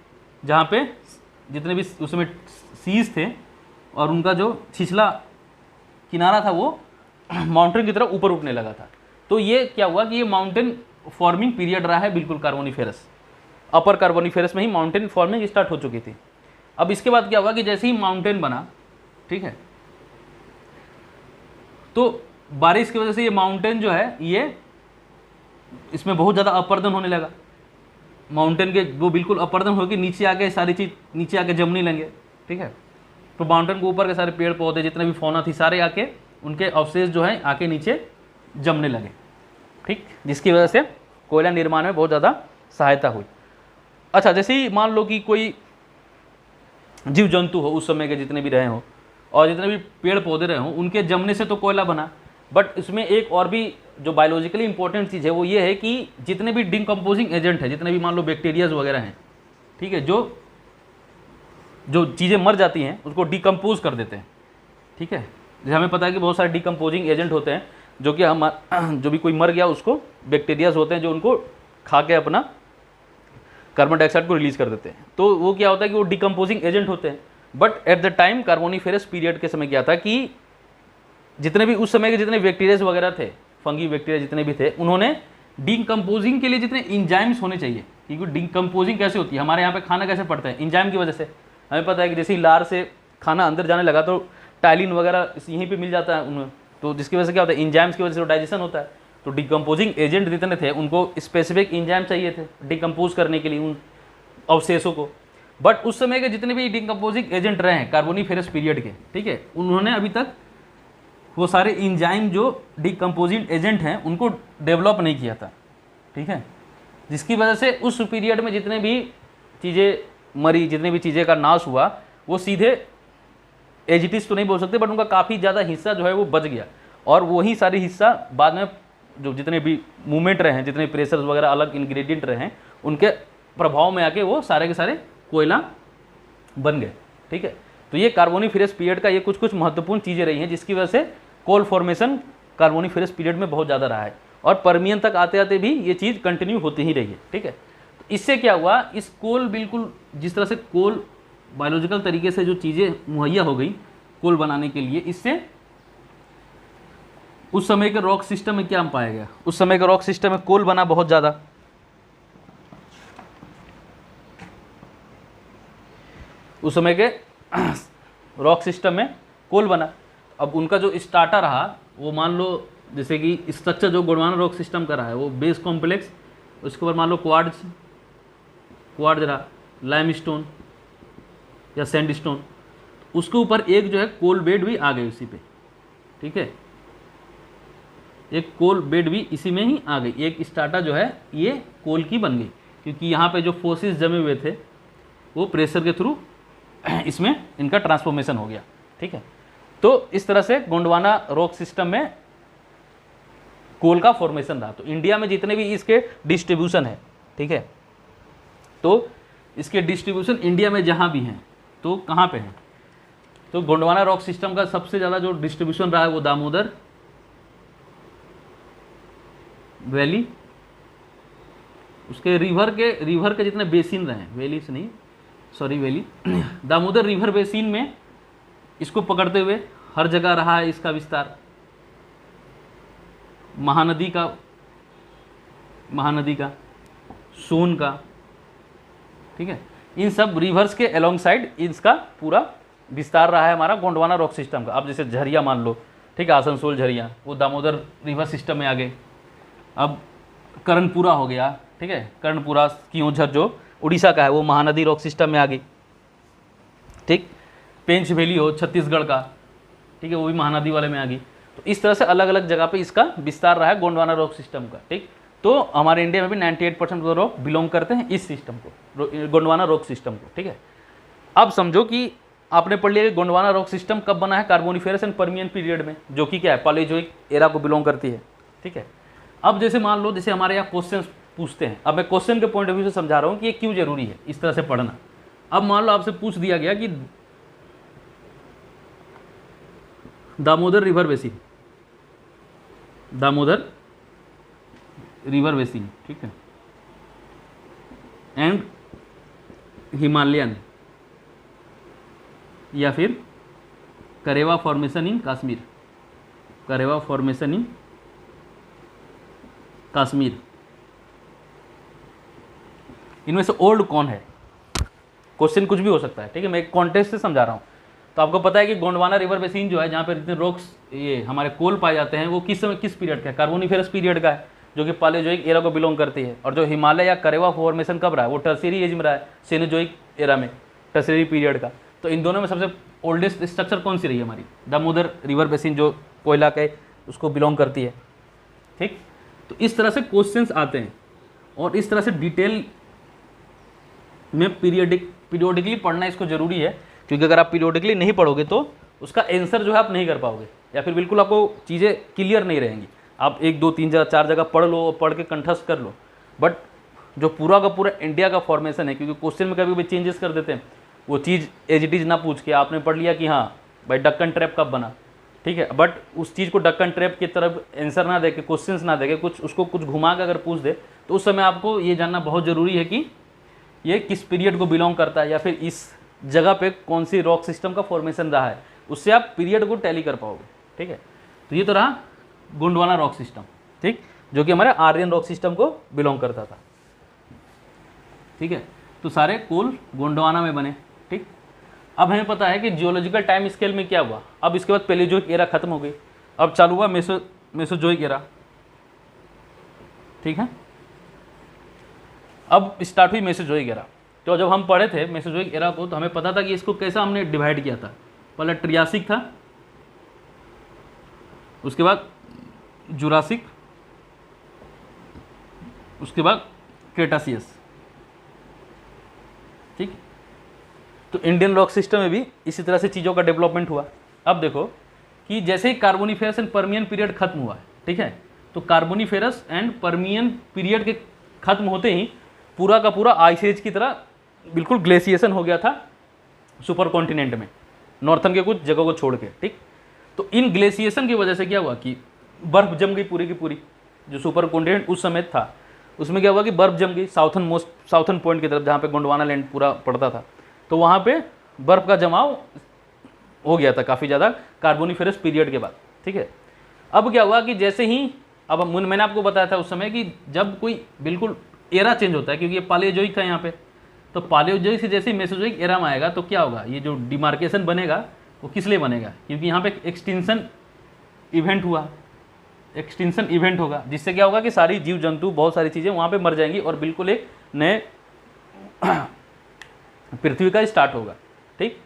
जहाँ पे जितने भी उसमें सीज थे और उनका जो छिछला किनारा था वो माउंटेन की तरफ ऊपर उठने लगा था। तो ये क्या हुआ कि ये माउंटेन फॉर्मिंग पीरियड रहा है बिल्कुल कार्बोनिफेरस, अपर कार्बोनिफेरस में ही माउंटेन फॉर्मिंग स्टार्ट हो चुकी थी। अब इसके बाद क्या हुआ कि जैसे ही माउंटेन बना, ठीक है, तो बारिश की वजह से ये माउंटेन जो है ये इसमें बहुत ज़्यादा अपर्दन होने लगा। माउंटेन के वो बिल्कुल अपर्दन होकर नीचे आके सारी चीज़ नीचे आके जमने लगे, ठीक है। तो माउंटेन के ऊपर के सारे पेड़ पौधे जितने भी फौना थी सारे आके उनके अवशेष जो है आके नीचे जमने लगे, ठीक, जिसकी वजह से कोयला निर्माण में बहुत ज़्यादा सहायता हुई। अच्छा, जैसे ही मान लो कि कोई जीव जंतु हो उस समय के जितने भी रहे हों और जितने भी पेड़ पौधे रहे हों, उनके जमने से तो कोयला बना। बट इसमें एक और भी जो बायोलॉजिकली इंपॉर्टेंट चीज़ है वो ये है कि जितने भी डिकम्पोजिंग एजेंट है, जितने भी मान लो बैक्टीरियाज वगैरह हैं, ठीक है, जो जो चीज़ें मर जाती हैं उसको डिकम्पोज कर देते हैं, ठीक है। जैसे हमें पता है कि बहुत सारे डिकम्पोजिंग एजेंट होते हैं जो कि हम जो भी कोई मर गया उसको बैक्टीरियाज होते हैं जो उनको खा के अपना कार्बन डाइऑक्साइड को रिलीज कर देते हैं। तो वो क्या होता है कि वो डिकम्पोजिंग एजेंट होते हैं। But at the time Carboniferous period के समय क्या था कि जितने भी उस समय के जितने बैक्टीरियाज वगैरह थे, फंगी बैक्टीरिया जितने भी थे, उन्होंने डिकम्पोजिंग के लिए जितने इंजाइम्स होने चाहिए, क्योंकि डिकम्पोजिंग कैसे होती है, हमारे यहाँ पे खाना कैसे पड़ता है, इंजाइम की वजह से। हमें पता है कि जैसे ही लार से खाना अंदर जाने लगा तो टाइलिन वगैरह यहीं पे मिल जाता है उन्हें, तो जिसकी वजह से क्या होता है, इंजाइम्स की वजह से डाइजेशन होता है। तो डिकम्पोजिंग एजेंट जितने थे उनको स्पेसिफिक इंजाइम चाहिए थे डिकम्पोज करने के लिए उन अवशेषों को। बट उस समय के जितने भी डिकम्पोजिंग एजेंट रहे हैं कार्बोनिफेरस पीरियड के, ठीक है, उन्होंने अभी तक वो सारे इंजाइम जो डिकम्पोजिंग एजेंट हैं उनको डेवलप नहीं किया था, ठीक है, जिसकी वजह से उस पीरियड में जितने भी चीज़ें मरी, जितने भी चीज़ें का नाश हुआ, वो सीधे एजिटिस तो नहीं बोल सकते, बट उनका काफ़ी ज़्यादा हिस्सा जो है वो बच गया। और वही सारी हिस्सा बाद में जो जितने भी मूवमेंट रहे हैं, जितने प्रेशर्स वगैरह अलग इंग्रेडिएंट रहे हैं, उनके प्रभाव में आके वो सारे के सारे कोयला बन गए, ठीक है। तो ये कार्बोनिफेरस पीरियड का ये कुछ कुछ महत्वपूर्ण चीज़ें रही हैं जिसकी वजह से कोल फॉर्मेशन कार्बोनिफेरस पीरियड में बहुत ज़्यादा रहा है और पर्मियन तक आते आते भी ये चीज़ कंटिन्यू होती ही रही है, ठीक है। तो इससे क्या हुआ, इस कोल बिल्कुल जिस तरह से कोल बायोलॉजिकल तरीके से जो चीज़ें मुहैया हो गई कोल बनाने के लिए, इससे उस समय के रॉक सिस्टम में क्या पाया गया, उस समय के रॉक सिस्टम में कोल बना बहुत ज़्यादा। उस समय के रॉक सिस्टम में कोल बना। अब उनका जो स्टार्टर रहा वो मान लो जैसे कि स्ट्रक्चर जो गोंडवाना रॉक सिस्टम का रहा है वो बेस कॉम्प्लेक्स, उसके ऊपर मान लो क्वार्ट्ज रहा, लाइमस्टोन या सैंडस्टोन, उसके ऊपर एक जो है कोल बेड भी आ गई उसी पे, ठीक है, एक कोल बेड भी इसी में ही आ गई। एक स्टार्टर जो है ये कोल की बन गई क्योंकि यहाँ पे जो फोर्सेस जमे हुए थे वो प्रेशर के थ्रू इसमें इनका ट्रांसफॉर्मेशन हो गया, ठीक है। तो इस तरह से गोंडवाना रॉक सिस्टम में कोल का फॉर्मेशन रहा। तो इंडिया में जितने भी इसके डिस्ट्रीब्यूशन है, ठीक है, तो इसके डिस्ट्रीब्यूशन इंडिया में जहाँ भी हैं तो कहाँ पे हैं, तो गोंडवाना रॉक सिस्टम का सबसे ज़्यादा जो डिस्ट्रीब्यूशन रहा है वो दामोदर वैली, उसके रिवर के जितने बेसिन रहे हैं, वैली से नहीं sorry valley, Damodar river basin में इसको पकड़ते हुए हर जगह रहा है इसका विस्तार। महानदी का सोन का, ठीक है, इन सब रिवर्स के अलोंग साइड इसका पूरा विस्तार रहा है हमारा गोंडवाना रॉक सिस्टम का। अब जैसे झरिया मान लो, ठीक है, आसनसोल झरिया वो दामोदर रिवर सिस्टम में आ गए। अब कर्णपुरा हो गया, ठीक है, कर्णपुरा क्योंझर जो उड़ीसा का है वो महानदी रॉक सिस्टम में आ गई, ठीक। पेंच वैली हो छत्तीसगढ़ का, ठीक है, वो भी महानदी वाले में आ गई। तो इस तरह से अलग अलग जगह पे इसका विस्तार रहा है गोंडवाना रॉक सिस्टम का, ठीक। तो हमारे इंडिया में भी 98% रॉक बिलोंग करते हैं इस सिस्टम को, गोंडवाना रॉक सिस्टम को, ठीक है। अब समझो कि आपने पढ़ लिया कि गोंडवाना रॉक सिस्टम कब बना है, कार्बोनिफेरस एंड पर्मियन पीरियड में, जो कि क्या है, पैलेओजोइक एरा को बिलोंग करती है, ठीक है। अब जैसे मान लो जैसे हमारे यहाँ क्वेश्चन पूछते हैं, अब मैं क्वेश्चन के पॉइंट ऑफ व्यू से समझा रहा हूँ कि ये क्यों जरूरी है इस तरह से पढ़ना। अब मान लो आपसे पूछ दिया गया कि दामोदर रिवर बेसिन, ठीक है, एंड हिमालयन या फिर करेवा फॉर्मेशन इन कश्मीर, इनमें से ओल्ड कौन है। क्वेश्चन कुछ भी हो सकता है, ठीक है, मैं एक कॉन्टेक्स्ट से समझा रहा हूँ। तो आपको पता है कि गोंडवाना रिवर बेसिन जो है जहाँ पर जितने रॉक्स ये हमारे कोल पाए जाते हैं वो किस समय किस पीरियड का है, कार्बोनिफेरस पीरियड का है, जो कि पैलेओजोइक एरा को बिलोंग करती है। और जो हिमालय या करेवा फॉर्मेशन कब रहा है वो टर्शियरी एज में रहा है, सेनोजोइक एरा में, टर्शियरी पीरियड का। तो इन दोनों में सबसे ओल्डेस्ट स्ट्रक्चर कौन सी रही है हमारी, दामोदर रिवर बेसिन जो कोयला के उसको बिलोंग करती है, ठीक। तो इस तरह से क्वेश्चंस आते हैं और इस तरह से डिटेल में पीरियोडिकली पढ़ना इसको ज़रूरी है क्योंकि अगर आप पीरियोडिकली नहीं पढ़ोगे तो उसका आंसर जो है आप नहीं कर पाओगे, या फिर बिल्कुल आपको चीज़ें क्लियर नहीं रहेंगी। आप 1 2 3 4 जगह पढ़ लो और पढ़ के कंठस्थ कर लो, बट जो पूरा का पूरा इंडिया का फॉर्मेशन है, क्योंकि क्वेश्चन में कभी कभी चेंजेस कर देते हैं, वो चीज़ एज इट इज़ ना पूछ के आपने पढ़ लिया कि हाँ भाई डक्कन ट्रैप कब बना, ठीक है, बट उस चीज़ को डक्कन ट्रैप की तरफ आंसर ना दे के, क्वेश्चंस ना दे के, कुछ उसको कुछ घुमा के अगर पूछ दे, तो उस समय आपको ये जानना बहुत ज़रूरी है कि ये किस पीरियड को बिलोंग करता है, या फिर इस जगह पे कौन सी रॉक सिस्टम का फॉर्मेशन रहा है, उससे आप पीरियड को टैली कर पाओगे। ठीक है, तो ये तो रहा गोंडवाना रॉक सिस्टम, ठीक, जो कि हमारे आर्यन रॉक सिस्टम को बिलोंग करता था। ठीक है, तो सारे कोल गोंडवाना में बने। ठीक, अब हमें पता है कि जियोलॉजिकल टाइम स्केल में क्या हुआ। अब इसके बाद पैलेयोजोइक एरा खत्म हो गई, अब चालू हुआ मेसोजोइक एरा। ठीक है, अब स्टार्ट हुई मेसोजोइक एरा। तो जब हम पढ़े थे मेसोजोइक एरा को, तो हमें पता था कि इसको कैसा हमने डिवाइड किया था। पहले ट्रियासिक था, उसके बाद जुरासिक, उसके बाद क्रेटासियस। ठीक, तो इंडियन रॉक सिस्टम में भी इसी तरह से चीज़ों का डेवलपमेंट हुआ। अब देखो कि जैसे ही कार्बोनिफेरस एंड पर्मियन पीरियड खत्म हुआ है, ठीक है, तो कार्बोनिफेरस एंड पर्मियन पीरियड के खत्म होते ही पूरा का पूरा आइस एज की तरह बिल्कुल ग्लेशिएशन हो गया था सुपर कॉन्टिनेंट में, नॉर्थन के कुछ जगहों को छोड़ के। ठीक, तो इन ग्लेशिएशन की वजह से क्या हुआ कि बर्फ जम गई पूरी की पूरी। जो सुपर कॉन्टिनेंट उस समय था उसमें क्या हुआ कि बर्फ जम गई साउथर्न पॉइंट की तरफ, जहाँ पे गोंडवाना लैंड पूरा पड़ता था, तो वहाँ पे बर्फ का जमाव हो गया था काफ़ी ज़्यादा कार्बोनिफेरस पीरियड के बाद। ठीक है, अब क्या हुआ कि जैसे ही, अब मैंने आपको बताया था उस समय कि जब कोई बिल्कुल एरा चेंज होता है, क्योंकि ये पालियोजोइक था यहाँ पे, तो पालियोजोइक से जैसे ही मेसोजोइक एरा में आएगा तो क्या होगा, ये जो डिमार्केशन बनेगा वो किस लिए बनेगा, क्योंकि यहाँ पे एक्सटिंक्शन इवेंट हुआ, एक्सटिंक्शन इवेंट होगा, जिससे क्या होगा कि सारी जीव जंतु, बहुत सारी चीज़ें वहाँ पे मर जाएंगी और बिल्कुल एक नए पृथ्वी का स्टार्ट होगा। ठीक,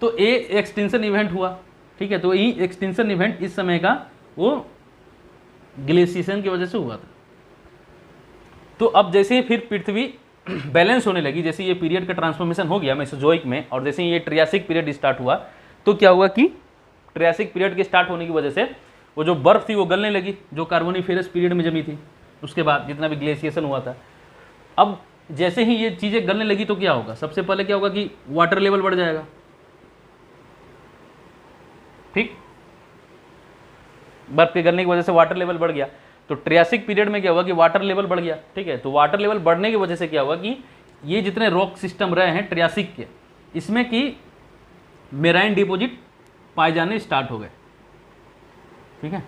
तो ये एक्सटिंक्शन इवेंट हुआ। ठीक है, तो ये एक्सटिंक्शन इवेंट इस समय का वो ग्लेशिएशन की वजह से हुआ था। तो अब जैसे फिर पृथ्वी बैलेंस होने लगी, जैसे ये पीरियड का ट्रांसफॉर्मेशन हो गया मेसोजोइक में, और जैसे ये ट्रियासिक पीरियड स्टार्ट हुआ, तो क्या हुआ कि ट्रियासिक पीरियड के स्टार्ट होने की वजह से वो जो बर्फ थी वो गलने लगी, जो कार्बोनिफेरस पीरियड में जमी थी, उसके बाद जितना भी ग्लेशिएशन हुआ था। अब जैसे ही ये चीज़ें गलने लगी तो क्या होगा, सबसे पहले क्या होगा कि वाटर लेवल बढ़ जाएगा। ठीक, बर्फ के गलने की वजह से वाटर लेवल बढ़ गया, तो ट्रियासिक पीरियड में क्या हुआ कि वाटर लेवल बढ़ गया। ठीक है, तो वाटर लेवल बढ़ने की वजह से क्या हुआ कि ये जितने रॉक सिस्टम रहे हैं ट्रियासिक के, इसमें कि मेराइन डिपोजिट पाए जाने स्टार्ट हो गए। ठीक है,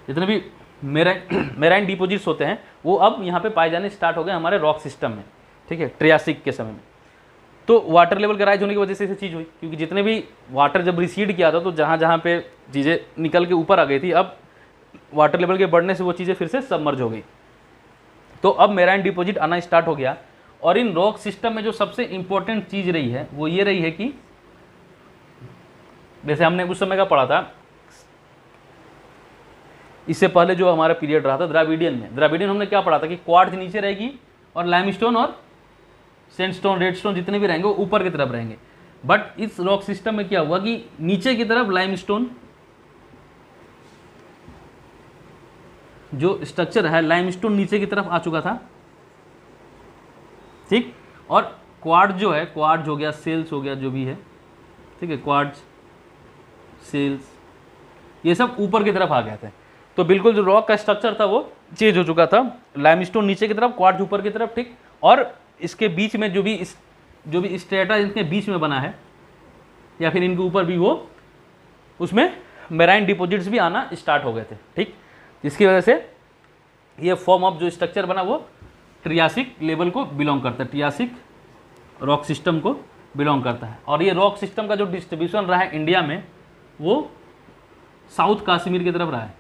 जितने भी मेराइन डिपोजिट्स होते हैं वो अब यहाँ पे पाए जाने स्टार्ट हो गए हमारे रॉक सिस्टम में। ठीक है, ट्रियासिक के समय में। तो वाटर लेवल का राइज होने की वजह से चीज़ हुई, क्योंकि जितने भी वाटर जब रिसीड किया था तो जहाँ जहाँ पे चीज़ें निकल के ऊपर आ गई थी, अब वाटर लेवल के बढ़ने से वो चीज़ें फिर से सबमर्ज हो गई। तो अब मेराइन डिपोजिट आना स्टार्ट हो गया। और इन रॉक सिस्टम में जो सबसे इंपॉर्टेंट चीज़ रही है वो ये रही है कि जैसे हमने उस समय का पढ़ा था, इससे पहले जो हमारा पीरियड रहा था द्राविडियन में, द्राविडियन हमने क्या पढ़ा था कि क्वार्ट्ज नीचे रहेगी और लाइमस्टोन और सैंडस्टोन, रेडस्टोन जितने भी रहेंगे वो ऊपर की तरफ रहेंगे। बट इस रॉक सिस्टम में क्या हुआ कि नीचे की तरफ लाइमस्टोन जो स्ट्रक्चर है, लाइमस्टोन नीचे की तरफ आ चुका था। ठीक, और क्वार्ट्ज जो है, क्वार्ट्ज हो गया, सेल्स हो गया, जो भी है, ठीक है, क्वार्ट्ज, सेल्स, ये सब ऊपर की तरफ आ गए थे। तो बिल्कुल जो रॉक का स्ट्रक्चर था वो चेंज हो चुका था, लाइमस्टोन नीचे की तरफ, क्वार्ट्ज ऊपर की तरफ। ठीक, और इसके बीच में जो भी स्ट्रेटा इनके बीच में बना है या फिर इनके ऊपर भी, वो उसमें मेराइन डिपोजिट्स भी आना स्टार्ट हो गए थे। ठीक, जिसकी वजह से ये फॉर्म ऑफ जो स्ट्रक्चर बना वो ट्रियासिक लेवल को बिलोंग करता है, ट्रियासिक रॉक सिस्टम को बिलोंग करता है। और ये रॉक सिस्टम का जो डिस्ट्रीब्यूशन रहा है इंडिया में वो साउथ कश्मीर की तरफ रहा है,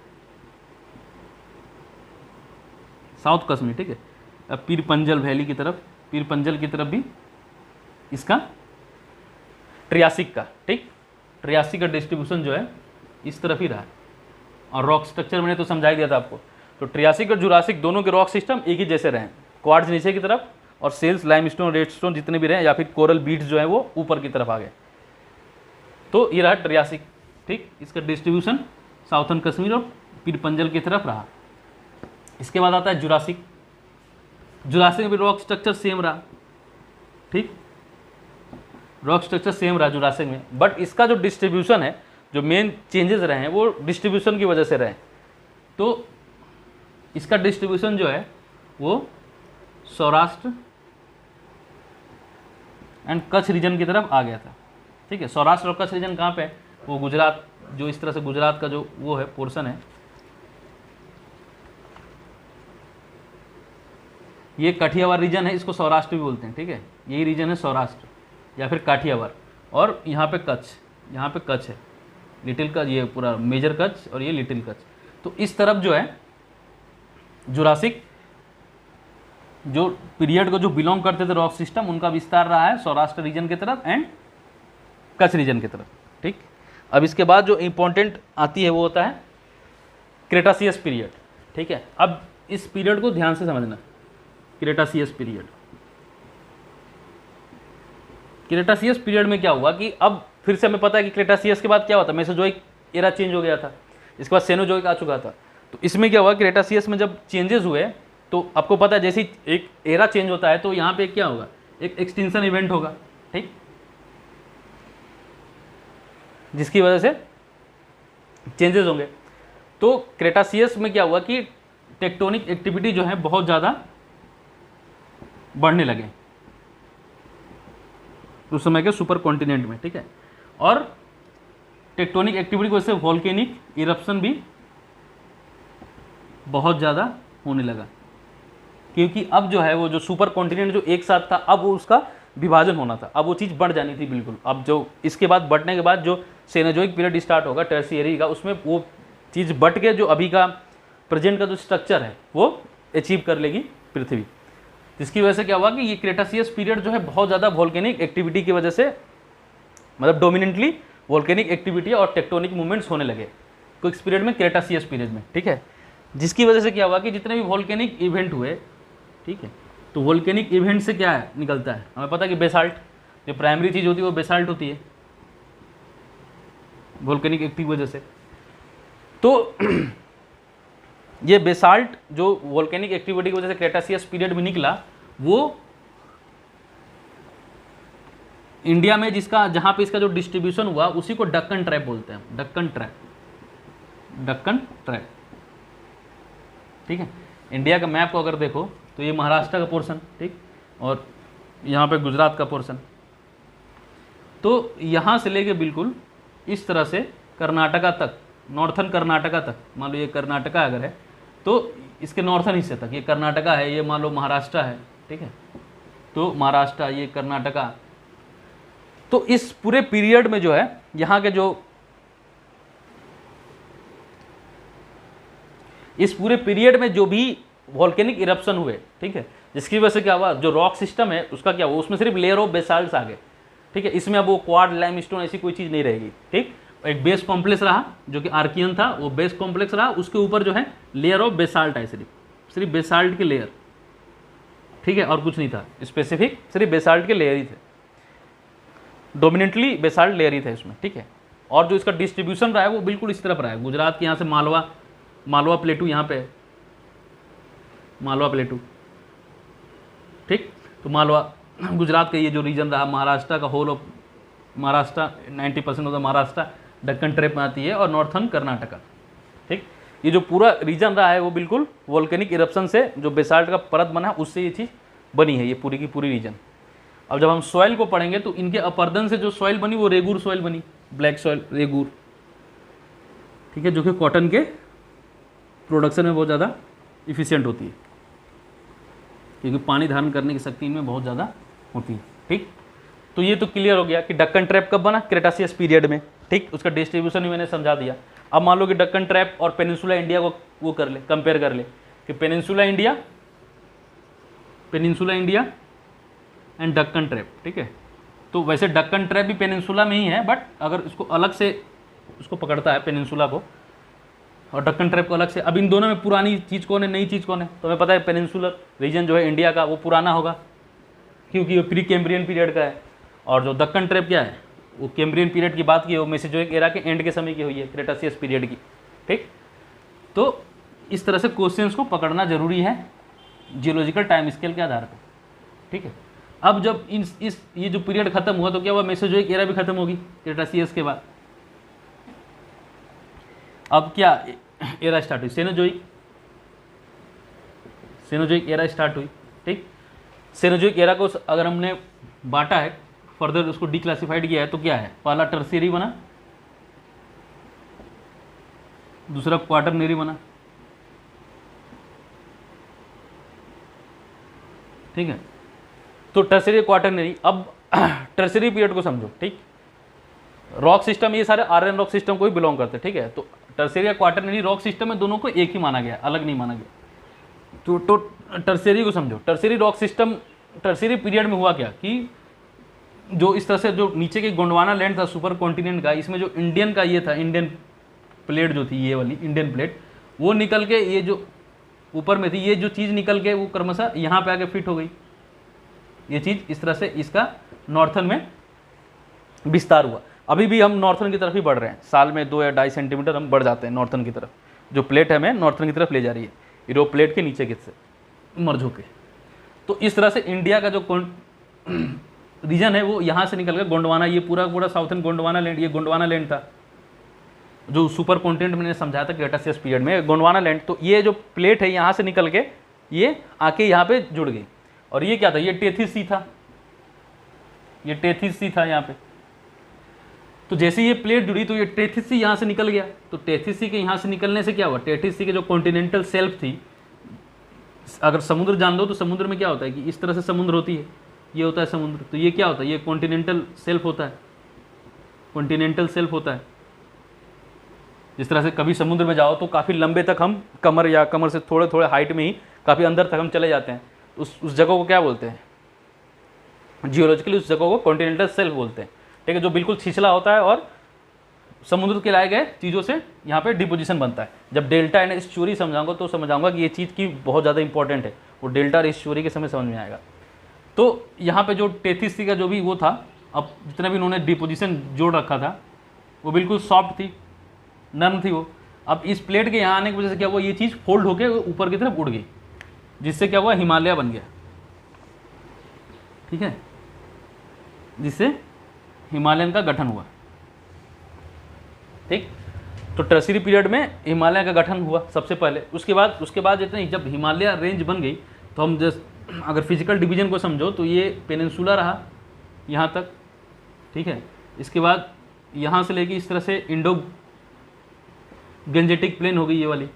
साउथ कश्मीर। ठीक है, अब पीर पंजल वैली की तरफ, पीर पंजल की तरफ भी इसका ट्रियासिक का, ठीक, ट्रियासिक का डिस्ट्रीब्यूशन जो है इस तरफ ही रहा है। और रॉक स्ट्रक्चर मैंने तो समझा ही दिया था आपको। तो ट्रियासिक और जुरासिक दोनों के रॉक सिस्टम एक ही जैसे रहे, क्वार्ट्ज नीचे की तरफ और सेल्स, लाइमस्टोन, रेडस्टोन जितने भी रहे, या फिर कोरल बीड्स जो है वो ऊपर की तरफ आ गए। तो ये रहा ट्रियासिक, ठीक। इसका डिस्ट्रीब्यूशन साउथर्न कश्मीर और पीर पंजल की तरफ रहा। इसके बाद आता है जुरासिक। जुरासिक में भी रॉक स्ट्रक्चर सेम रहा, ठीक, रॉक स्ट्रक्चर सेम रहा जुरासिक में, बट इसका जो डिस्ट्रीब्यूशन है, जो मेन चेंजेस रहे हैं वो डिस्ट्रीब्यूशन की वजह से रहे। तो इसका डिस्ट्रीब्यूशन जो है वो सौराष्ट्र एंड कच्छ रीजन की तरफ आ गया था, ठीक है। सौराष्ट्र और कच्छ रीजन कहाँ पे है, वो गुजरात, जो इस तरह से गुजरात का जो वो है पोर्शन है, ये काठियावाड़ रीजन है, इसको सौराष्ट्र भी बोलते हैं, ठीक है। यही रीजन है सौराष्ट्र या फिर काठियावाड़। और यहाँ पे कच्छ, यहाँ पे कच्छ है, लिटिल कच्छ, ये पूरा मेजर कच्छ और ये लिटिल कच्छ। तो इस तरफ जो है जुरासिक जो पीरियड को जो बिलोंग करते थे रॉक सिस्टम, उनका विस्तार रहा है सौराष्ट्र रीजन की तरफ एंड कच्छ रीजन की तरफ, ठीक। अब इसके बाद जो इंपॉर्टेंट आती है वो होता है क्रेटासियस पीरियड, ठीक है। अब इस पीरियड को ध्यान से समझना, क्रेटासियस पीरियड। क्रेटासियस पीरियड में क्या हुआ कि अब फिर से हमें पता है कि क्रेटासियस के बाद क्या हुआ था, मेसोजोइक एरा चेंज हो गया था, इसके बाद सेनोजोइक आ चुका था। तो इसमें क्या हुआ, क्रेटासियस में जब चेंजेस हुए तो आपको पता है जैसे ही एक एरा चेंज होता है तो यहाँ पे क्या होगा, एक एक्सटिंक्शन इवेंट होगा, ठीक, जिसकी वजह से चेंजेस होंगे। तो क्रेटासियस में क्या हुआ कि टेक्टोनिक एक्टिविटी जो है बहुत ज़्यादा बढ़ने लगे उस समय के सुपर कॉन्टिनेंट में, ठीक है। और टेक्टोनिक एक्टिविटी की वजह से वोल्केनिक इरप्शन भी बहुत ज़्यादा होने लगा, क्योंकि अब जो है वो जो सुपर कॉन्टिनेंट जो एक साथ था, अब वो उसका विभाजन होना था, अब वो चीज़ बढ़ जानी थी बिल्कुल। अब जो इसके बाद बढ़ने के बाद जो सेनोजोइक पीरियड स्टार्ट होगा टर्शियरी का, उसमें वो चीज़ बढ़ के जो अभी का प्रेजेंट का जो स्ट्रक्चर है वो अचीव कर लेगी पृथ्वी। जिसकी वजह से क्या हुआ कि ये क्रेटासियस पीरियड जो है बहुत ज़्यादा वोल्केनिक एक्टिविटी की वजह से, मतलब डोमिनेंटली वोल्केनिक एक्टिविटी और टेक्टोनिक मूवमेंट्स होने लगे कुछ पीरियड में, क्रेटासियस पीरियड में, ठीक है। जिसकी वजह से क्या हुआ कि जितने भी वोल्केनिक इवेंट हुए, ठीक है, तो वोल्केनिक इवेंट से क्या है निकलता है, हमें पता है कि बेसाल्ट, जो प्राइमरी चीज़ होती है वो बेसाल्ट होती है वोल्केनिक एक्टिव वजह से। तो ये बेसाल्ट जो वोल्केनिक एक्टिविटी की वजह से क्रेटासियस पीरियड में निकला, वो इंडिया में जिसका जहाँ पे इसका जो डिस्ट्रीब्यूशन हुआ उसी को डक्कन ट्रैप बोलते हैं, डक्कन ट्रैप, डक्कन ट्रैप, ठीक है। इंडिया का मैप को अगर देखो तो ये महाराष्ट्र का पोर्शन, ठीक, और यहाँ पे गुजरात का पोर्शन। तो यहाँ से लेके बिल्कुल इस तरह से कर्नाटका तक, नॉर्थन कर्नाटका तक, मान लो ये कर्नाटका अगर है तो इसके नॉर्थन हिस्से तक, ये कर्नाटका है, ये मान लो महाराष्ट्र है, ठीक है, तो महाराष्ट्र, ये कर्नाटका। तो इस पूरे पीरियड में जो है यहाँ के जो इस पूरे पीरियड में जो भी वोल्केनिक इरप्शन हुए, ठीक है, जिसकी वजह से क्या हुआ, जो रॉक सिस्टम है उसका क्या हुआ, उसमें सिर्फ लेयर ऑफ बेसाल्ट्स आ गए, ठीक है। इसमें अब वो क्वाड, लाइमस्टोन ऐसी कोई चीज़ नहीं रहेगी, ठीक। एक बेस कॉम्प्लेक्स रहा जो कि आर्कियन था, वो बेस कॉम्प्लेक्स रहा, उसके ऊपर जो है लेयर ऑफ बेसाल्ट है, सिर्फ बेसाल्ट के लेयर, ठीक है, और कुछ नहीं था स्पेसिफिक, सिर्फ बेसाल्ट के लेयर ही थे, डोमिनेंटली बेसाल्ट लेयर ही थे इसमें, ठीक है। और जो इसका डिस्ट्रीब्यूशन रहा है वो बिल्कुल इस तरफ रहा है, गुजरात के यहाँ से मालवा प्लेटू, यहाँ पे मालवा प्लेटू, ठीक। तो मालवा गुजरात का ये जो रीजन रहा, महाराष्ट्र का whole of Maharashtra, 90% of the Maharashtra Deccan trap में आती है, और नॉर्थन कर्नाटका, ठीक। ये जो पूरा रीजन रहा है वो बिल्कुल वोल्केनिक इरप्शन से जो बेसाल्ट का परत बना उससे ये चीज़ बनी है, ये पूरी की पूरी रीजन। अब जब हम सॉइल को पढ़ेंगे तो इनके अपर्दन से जो सॉइल बनी वो रेगूर सॉइल बनी, ब्लैक सॉइल, रेगूर, ठीक है, जो कि कॉटन के प्रोडक्शन में बहुत ज़्यादा इफिशियंट होती है, क्योंकि पानी धारण करने की शक्ति इनमें बहुत ज़्यादा होती है, ठीक। तो ये तो क्लियर हो गया कि डक्कन ट्रैप कब बना, क्रेटासियस पीरियड में, ठीक। उसका डिस्ट्रीब्यूशन भी मैंने समझा दिया। अब मान लो कि डक्कन ट्रैप और पेनिनसुला इंडिया को वो कर ले, कंपेयर कर ले कि peninsula India and Deccan trap, ठीक है। तो वैसे डक्कन ट्रैप भी पेनिनसुला में ही है, बट अगर इसको अलग से उसको पकड़ता है पेनिनसुला को और डक्कन ट्रैप को अलग से, अब इन दोनों में पुरानी चीज़ कौन है, नई चीज़ कौन है, तो हमें पता है पेनिनसुलर रीजन जो है इंडिया का वो पुराना होगा, क्योंकि वो प्री कैम्ब्रियन पीरियड का है, और जो दक्कन ट्रैप क्या है, वो कैम्ब्रियन पीरियड की बात की, वो मेसोजोइक एरा के एंड के समय की हुई है, क्रेटासियस पीरियड की। ठीक, तो इस तरह से क्वेश्चंस को पकड़ना जरूरी है जियोलॉजिकल टाइम स्केल के आधार पर। ठीक है, अब जब ये जो पीरियड खत्म हुआ तो क्या हुआ, मेसोजोइक एरा भी खत्म होगी क्रेटासियस के बाद। अब क्या एरा स्टार्ट हुई, सेनोजोइक एरा स्टार्ट हुई। ठीक, सेनोजोइक एरा को अगर हमने बांटा है, फर्दर उसको डिक्लासिफाइड किया है, तो क्या है, पहला टर्शियरी बना, दूसरा क्वाटरनरी बना। ठीक है, तो टर्शियरी क्वाटरनरी। अब टर्शियरी पीरियड को समझो। ठीक, रॉक सिस्टम ये सारे आर्यन रॉक सिस्टम को ही बिलोंग करते हैं। ठीक है, तो टर्शियरी या क्वाटरनरी रॉक सिस्टम में दोनों को एक ही माना गया, अलग नहीं माना गया। तो टर्शियरी को समझो। Tertiary rock system, tertiary period में हुआ क्या कि जो इस तरह से जो नीचे के गोंडवाना लैंड था सुपर कॉन्टिनेंट का, इसमें जो इंडियन का ये था, इंडियन प्लेट जो थी, ये वाली इंडियन प्लेट, वो निकल के ये जो ऊपर में थी, ये जो चीज़ निकल के वो क्रमशः यहाँ पे आके फिट हो गई। ये चीज़ इस तरह से इसका नॉर्थन में विस्तार हुआ। अभी भी हम नॉर्थन की तरफ ही बढ़ रहे हैं, साल में 2 या 2.5 सेंटीमीटर हम बढ़ जाते हैं नॉर्थन की तरफ। जो प्लेट है हमें नॉर्थन की तरफ ले जा रही है, यूरोप प्लेट के नीचे के से मर्ज होके। तो इस तरह से इंडिया का जो रीजन है वो यहाँ से निकल कर गोंडवाना, ये पूरा साउथर्न गोंडवाना लैंड, ये गोंडवाना लैंड था जो सुपर कॉन्टिनेंट मैंने समझाया था क्रेटासियस पीरियड में, गोंडवाना लैंड। तो ये जो प्लेट है यहाँ से निकल के ये आके यहाँ पे जुड़ गई। और ये क्या था, ये टेथिस सी था, ये टेथिस सी था यहाँ पे। तो जैसे ये प्लेट जुड़ी तो ये टेथिस सी यहाँ से निकल गया। तो टेथिस सी के यहाँ से निकलने से क्या हुआ, टेथिस सी के जो कॉन्टिनेंटल सेल्फ थी, अगर समुद्र जान लो तो समुद्र में क्या होता है कि इस तरह से समुद्र होती है, ये होता है समुद्र। तो ये क्या होता है, ये कॉन्टिनेंटल सेल्फ होता है, कॉन्टिनेंटल सेल्फ होता है। जिस तरह से कभी समुद्र में जाओ तो काफ़ी लंबे तक हम कमर या कमर से थोड़े थोड़े हाइट में ही काफ़ी अंदर तक हम चले जाते हैं। उस जगह को क्या बोलते हैं, जियोलॉजिकली उस जगह को कॉन्टिनेंटल सेल्फ बोलते हैं। ठीक है, जो बिल्कुल छिछला होता है और समुद्र के लाए गए चीज़ों से यहाँ पे डिपोजिशन बनता है। जब डेल्टा एंड एस्चुरी समझाऊंगा तो समझाऊंगा कि ये चीज़ की बहुत ज़्यादा इंपॉर्टेंट है, वो डेल्टा और एस्चुरी के समय समझ में आएगा। तो यहाँ पे जो टेथिस सी का जो भी वो था, अब जितना भी उन्होंने डिपोजिशन जोड़ रखा था वो बिल्कुल सॉफ्ट थी, नर्म थी वो। अब इस प्लेट के यहाँ आने की वजह से क्या हुआ, ये चीज़ फोल्ड होकर ऊपर की तरफ उड़ गई, जिससे क्या हुआ, हिमालय बन गया। ठीक है, जिससे हिमालयन का गठन हुआ। ठीक, तो टर्शियरी पीरियड में हिमालय का गठन हुआ सबसे पहले। उसके बाद जितनी जब हिमालय रेंज बन गई तो हम जस्ट अगर फिजिकल डिवीजन को समझो तो ये पेनिनसुला रहा यहाँ तक। ठीक है, इसके बाद यहाँ से लेके इस तरह से इंडो गेंजेटिक प्लेन हो गई, ये वाली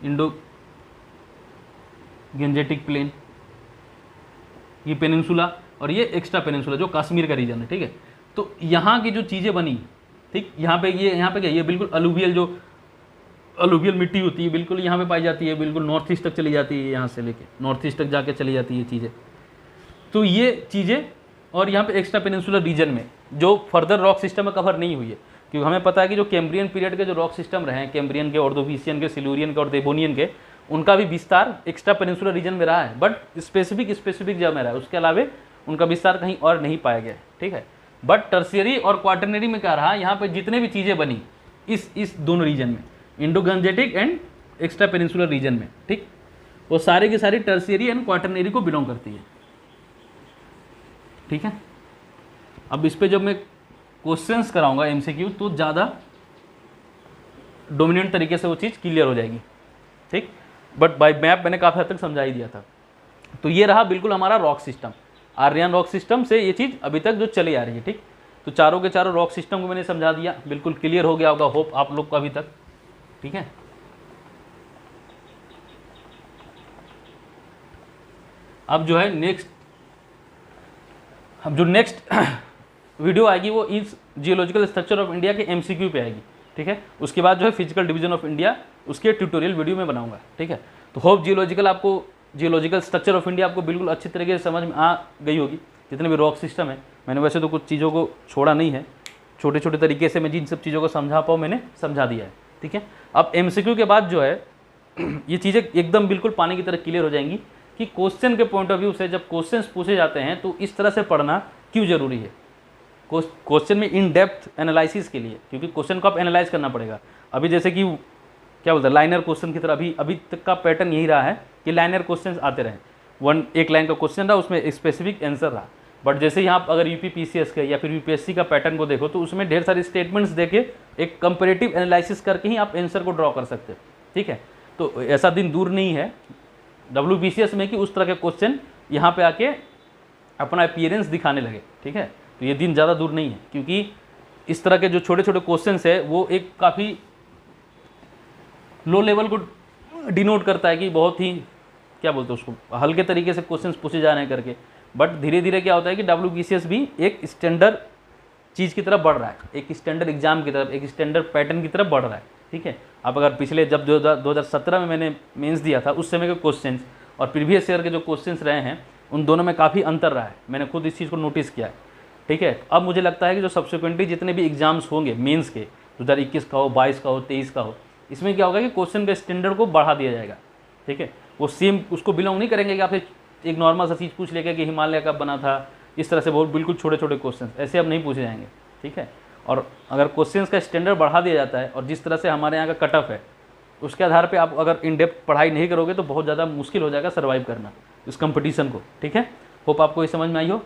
इंडो गेंजेटिक प्लेन, ये पेनिनसुला, और ये एक्स्ट्रा पेनिनसुला जो कश्मीर का रीजन है। ठीक है, तो यहाँ की जो चीज़ें बनी, ठीक, यहाँ पे क्या, ये बिल्कुल अलुवियल, जो अलुवियल मिट्टी होती है बिल्कुल यहाँ पे पाई जाती है, बिल्कुल नॉर्थ ईस्ट तक चली जाती है, यहाँ से लेके नॉर्थ ईस्ट तक जाके चली जाती है ये चीज़ें। तो ये चीज़ें, और यहाँ पे एक्स्ट्रा पेनिनसुलर रीजन में जो फर्दर रॉक सिस्टम में कवर नहीं हुई है, क्योंकि हमें पता है कि जो कैम्ब्रियन पीरियड के जो रॉक सिस्टम रहे हैं, कैम्ब्रियन के, ऑर्डोविशियन के, सिल्यूरियन के और देवोनियन के, उनका भी विस्तार एक्स्ट्रा पेनिनसुलर रीजन में रहा है, बट स्पेसिफिक जगह में रहा है, उसके अलावा उनका विस्तार कहीं और नहीं पाया गया। ठीक है, बट टर्शियरी और क्वाटरनरी में क्या रहा, यहाँ पे जितने भी चीज़ें बनी इस दोनों रीजन में, Indo Gangetic and extra peninsular reason में, ठीक, वो सारे की सारी टर्शियरी एंड क्वाटरनरी को बिलोंग करती है। ठीक है, अब इस पे जब मैं क्वेश्चंस कराऊंगा एमसीक्यू तो ज़्यादा डोमिनेंट तरीके से वो चीज़ क्लियर हो जाएगी। ठीक, बट बाय मैप मैंने काफ़ी हद तक समझा ही दिया था। तो ये रहा बिल्कुल हमारा rock system, Aryan rock system से ये चीज़ अभी तक जो चली आ रही है। ठीक, तो चारों के चारों रॉक सिस्टम को मैंने समझा दिया, बिल्कुल क्लियर हो गया होगा होप आप लोग को अभी तक। ठीक है, अब जो है नेक्स्ट वीडियो आएगी वो इस जियोलॉजिकल स्ट्रक्चर ऑफ इंडिया के एमसीक्यू पे आएगी। ठीक है, उसके बाद जो है फिजिकल डिवीजन ऑफ इंडिया उसके ट्यूटोरियल वीडियो में बनाऊंगा। ठीक है, तो hope geological structure of India आपको बिल्कुल अच्छी तरीके से समझ में आ गई होगी, जितने भी रॉक सिस्टम है। मैंने वैसे तो कुछ चीज़ों को छोड़ा नहीं है, छोटे छोटे तरीके से मैं जिन सब चीज़ों को समझा पाऊँ मैंने समझा दिया है। ठीक है, अब एमसीक्यू के बाद जो है ये चीज़ें एकदम बिल्कुल पानी की तरह क्लियर हो जाएंगी कि क्वेश्चन के पॉइंट ऑफ व्यू से जब क्वेश्चंस पूछे जाते हैं तो इस तरह से पढ़ना क्यों ज़रूरी है। क्वेश्चन में इन डेप्थ एनालिसिस के लिए, क्योंकि क्वेश्चन को आप एनालाइज करना पड़ेगा। अभी जैसे कि क्या बोलते हैं लाइनर क्वेश्चन की तरह अभी तक का पैटर्न यही रहा है कि लाइनर क्वेश्चन आते रहे, एक लाइन का क्वेश्चन रहा, उसमें स्पेसिफिक आंसर रहा। बट जैसे यहाँ आप अगर यूपीपीसीएस के या फिर यूपीएससी का पैटर्न को देखो तो उसमें ढेर सारी स्टेटमेंट्स देके एक कंपेरेटिव एनालिसिस करके ही आप आंसर को ड्रॉ कर सकते हो। ठीक है, तो ऐसा दिन दूर नहीं है डब्ल्यूबीसीएस में कि उस तरह के क्वेश्चन यहाँ पे आके अपना अपीयरेंस दिखाने लगे। ठीक है, तो ये दिन ज़्यादा दूर नहीं है, क्योंकि इस तरह के जो छोटे छोटे क्वेश्चंस है वो एक काफ़ी लो लेवल को डिनोट करता है कि बहुत ही क्या बोलते हैं उसको हल्के तरीके से क्वेश्चंस पूछे जा रहे हैं करके। बट धीरे धीरे क्या होता है कि डब्ल्यूबीसीएस भी एक स्टैंडर्ड चीज़ की तरफ बढ़ रहा है, एक स्टैंडर्ड एग्जाम की तरफ, एक स्टैंडर्ड पैटर्न की तरफ बढ़ रहा है। ठीक है, आप अगर पिछले जब 2017 में मैंने मेंस दिया था उस समय के क्वेश्चंस और प्रीवियस ईयर के जो क्वेश्चंस रहे हैं उन दोनों में काफ़ी अंतर रहा है, मैंने खुद इस चीज़ को नोटिस किया है। ठीक है, अब मुझे लगता है कि जो सब्सिक्वेंटली जितने भी एग्जाम्स होंगे मेंस के 2021 का हो, 22 का हो, 23 का हो, इसमें क्या होगा कि क्वेश्चन के स्टैंडर्ड को बढ़ा दिया जाएगा। ठीक है, वो सेम उसको बिलोंग नहीं करेंगे कि आपसे एक नॉर्मल सा चीज़ पूछ लेगा कि हिमालय कब बना था, इस तरह से बहुत बिल्कुल छोटे छोटे क्वेश्चन ऐसे अब नहीं पूछे जाएंगे। ठीक है, और अगर क्वेश्चंस का स्टैंडर्ड बढ़ा दिया जाता है और जिस तरह से हमारे यहाँ का कट ऑफ है उसके आधार पे आप अगर इन डेप्थ पढ़ाई नहीं करोगे तो बहुत ज़्यादा मुश्किल हो जाएगा सर्वाइव करना इस कंपटीशन को। ठीक है, होप आपको ये समझ में आई हो।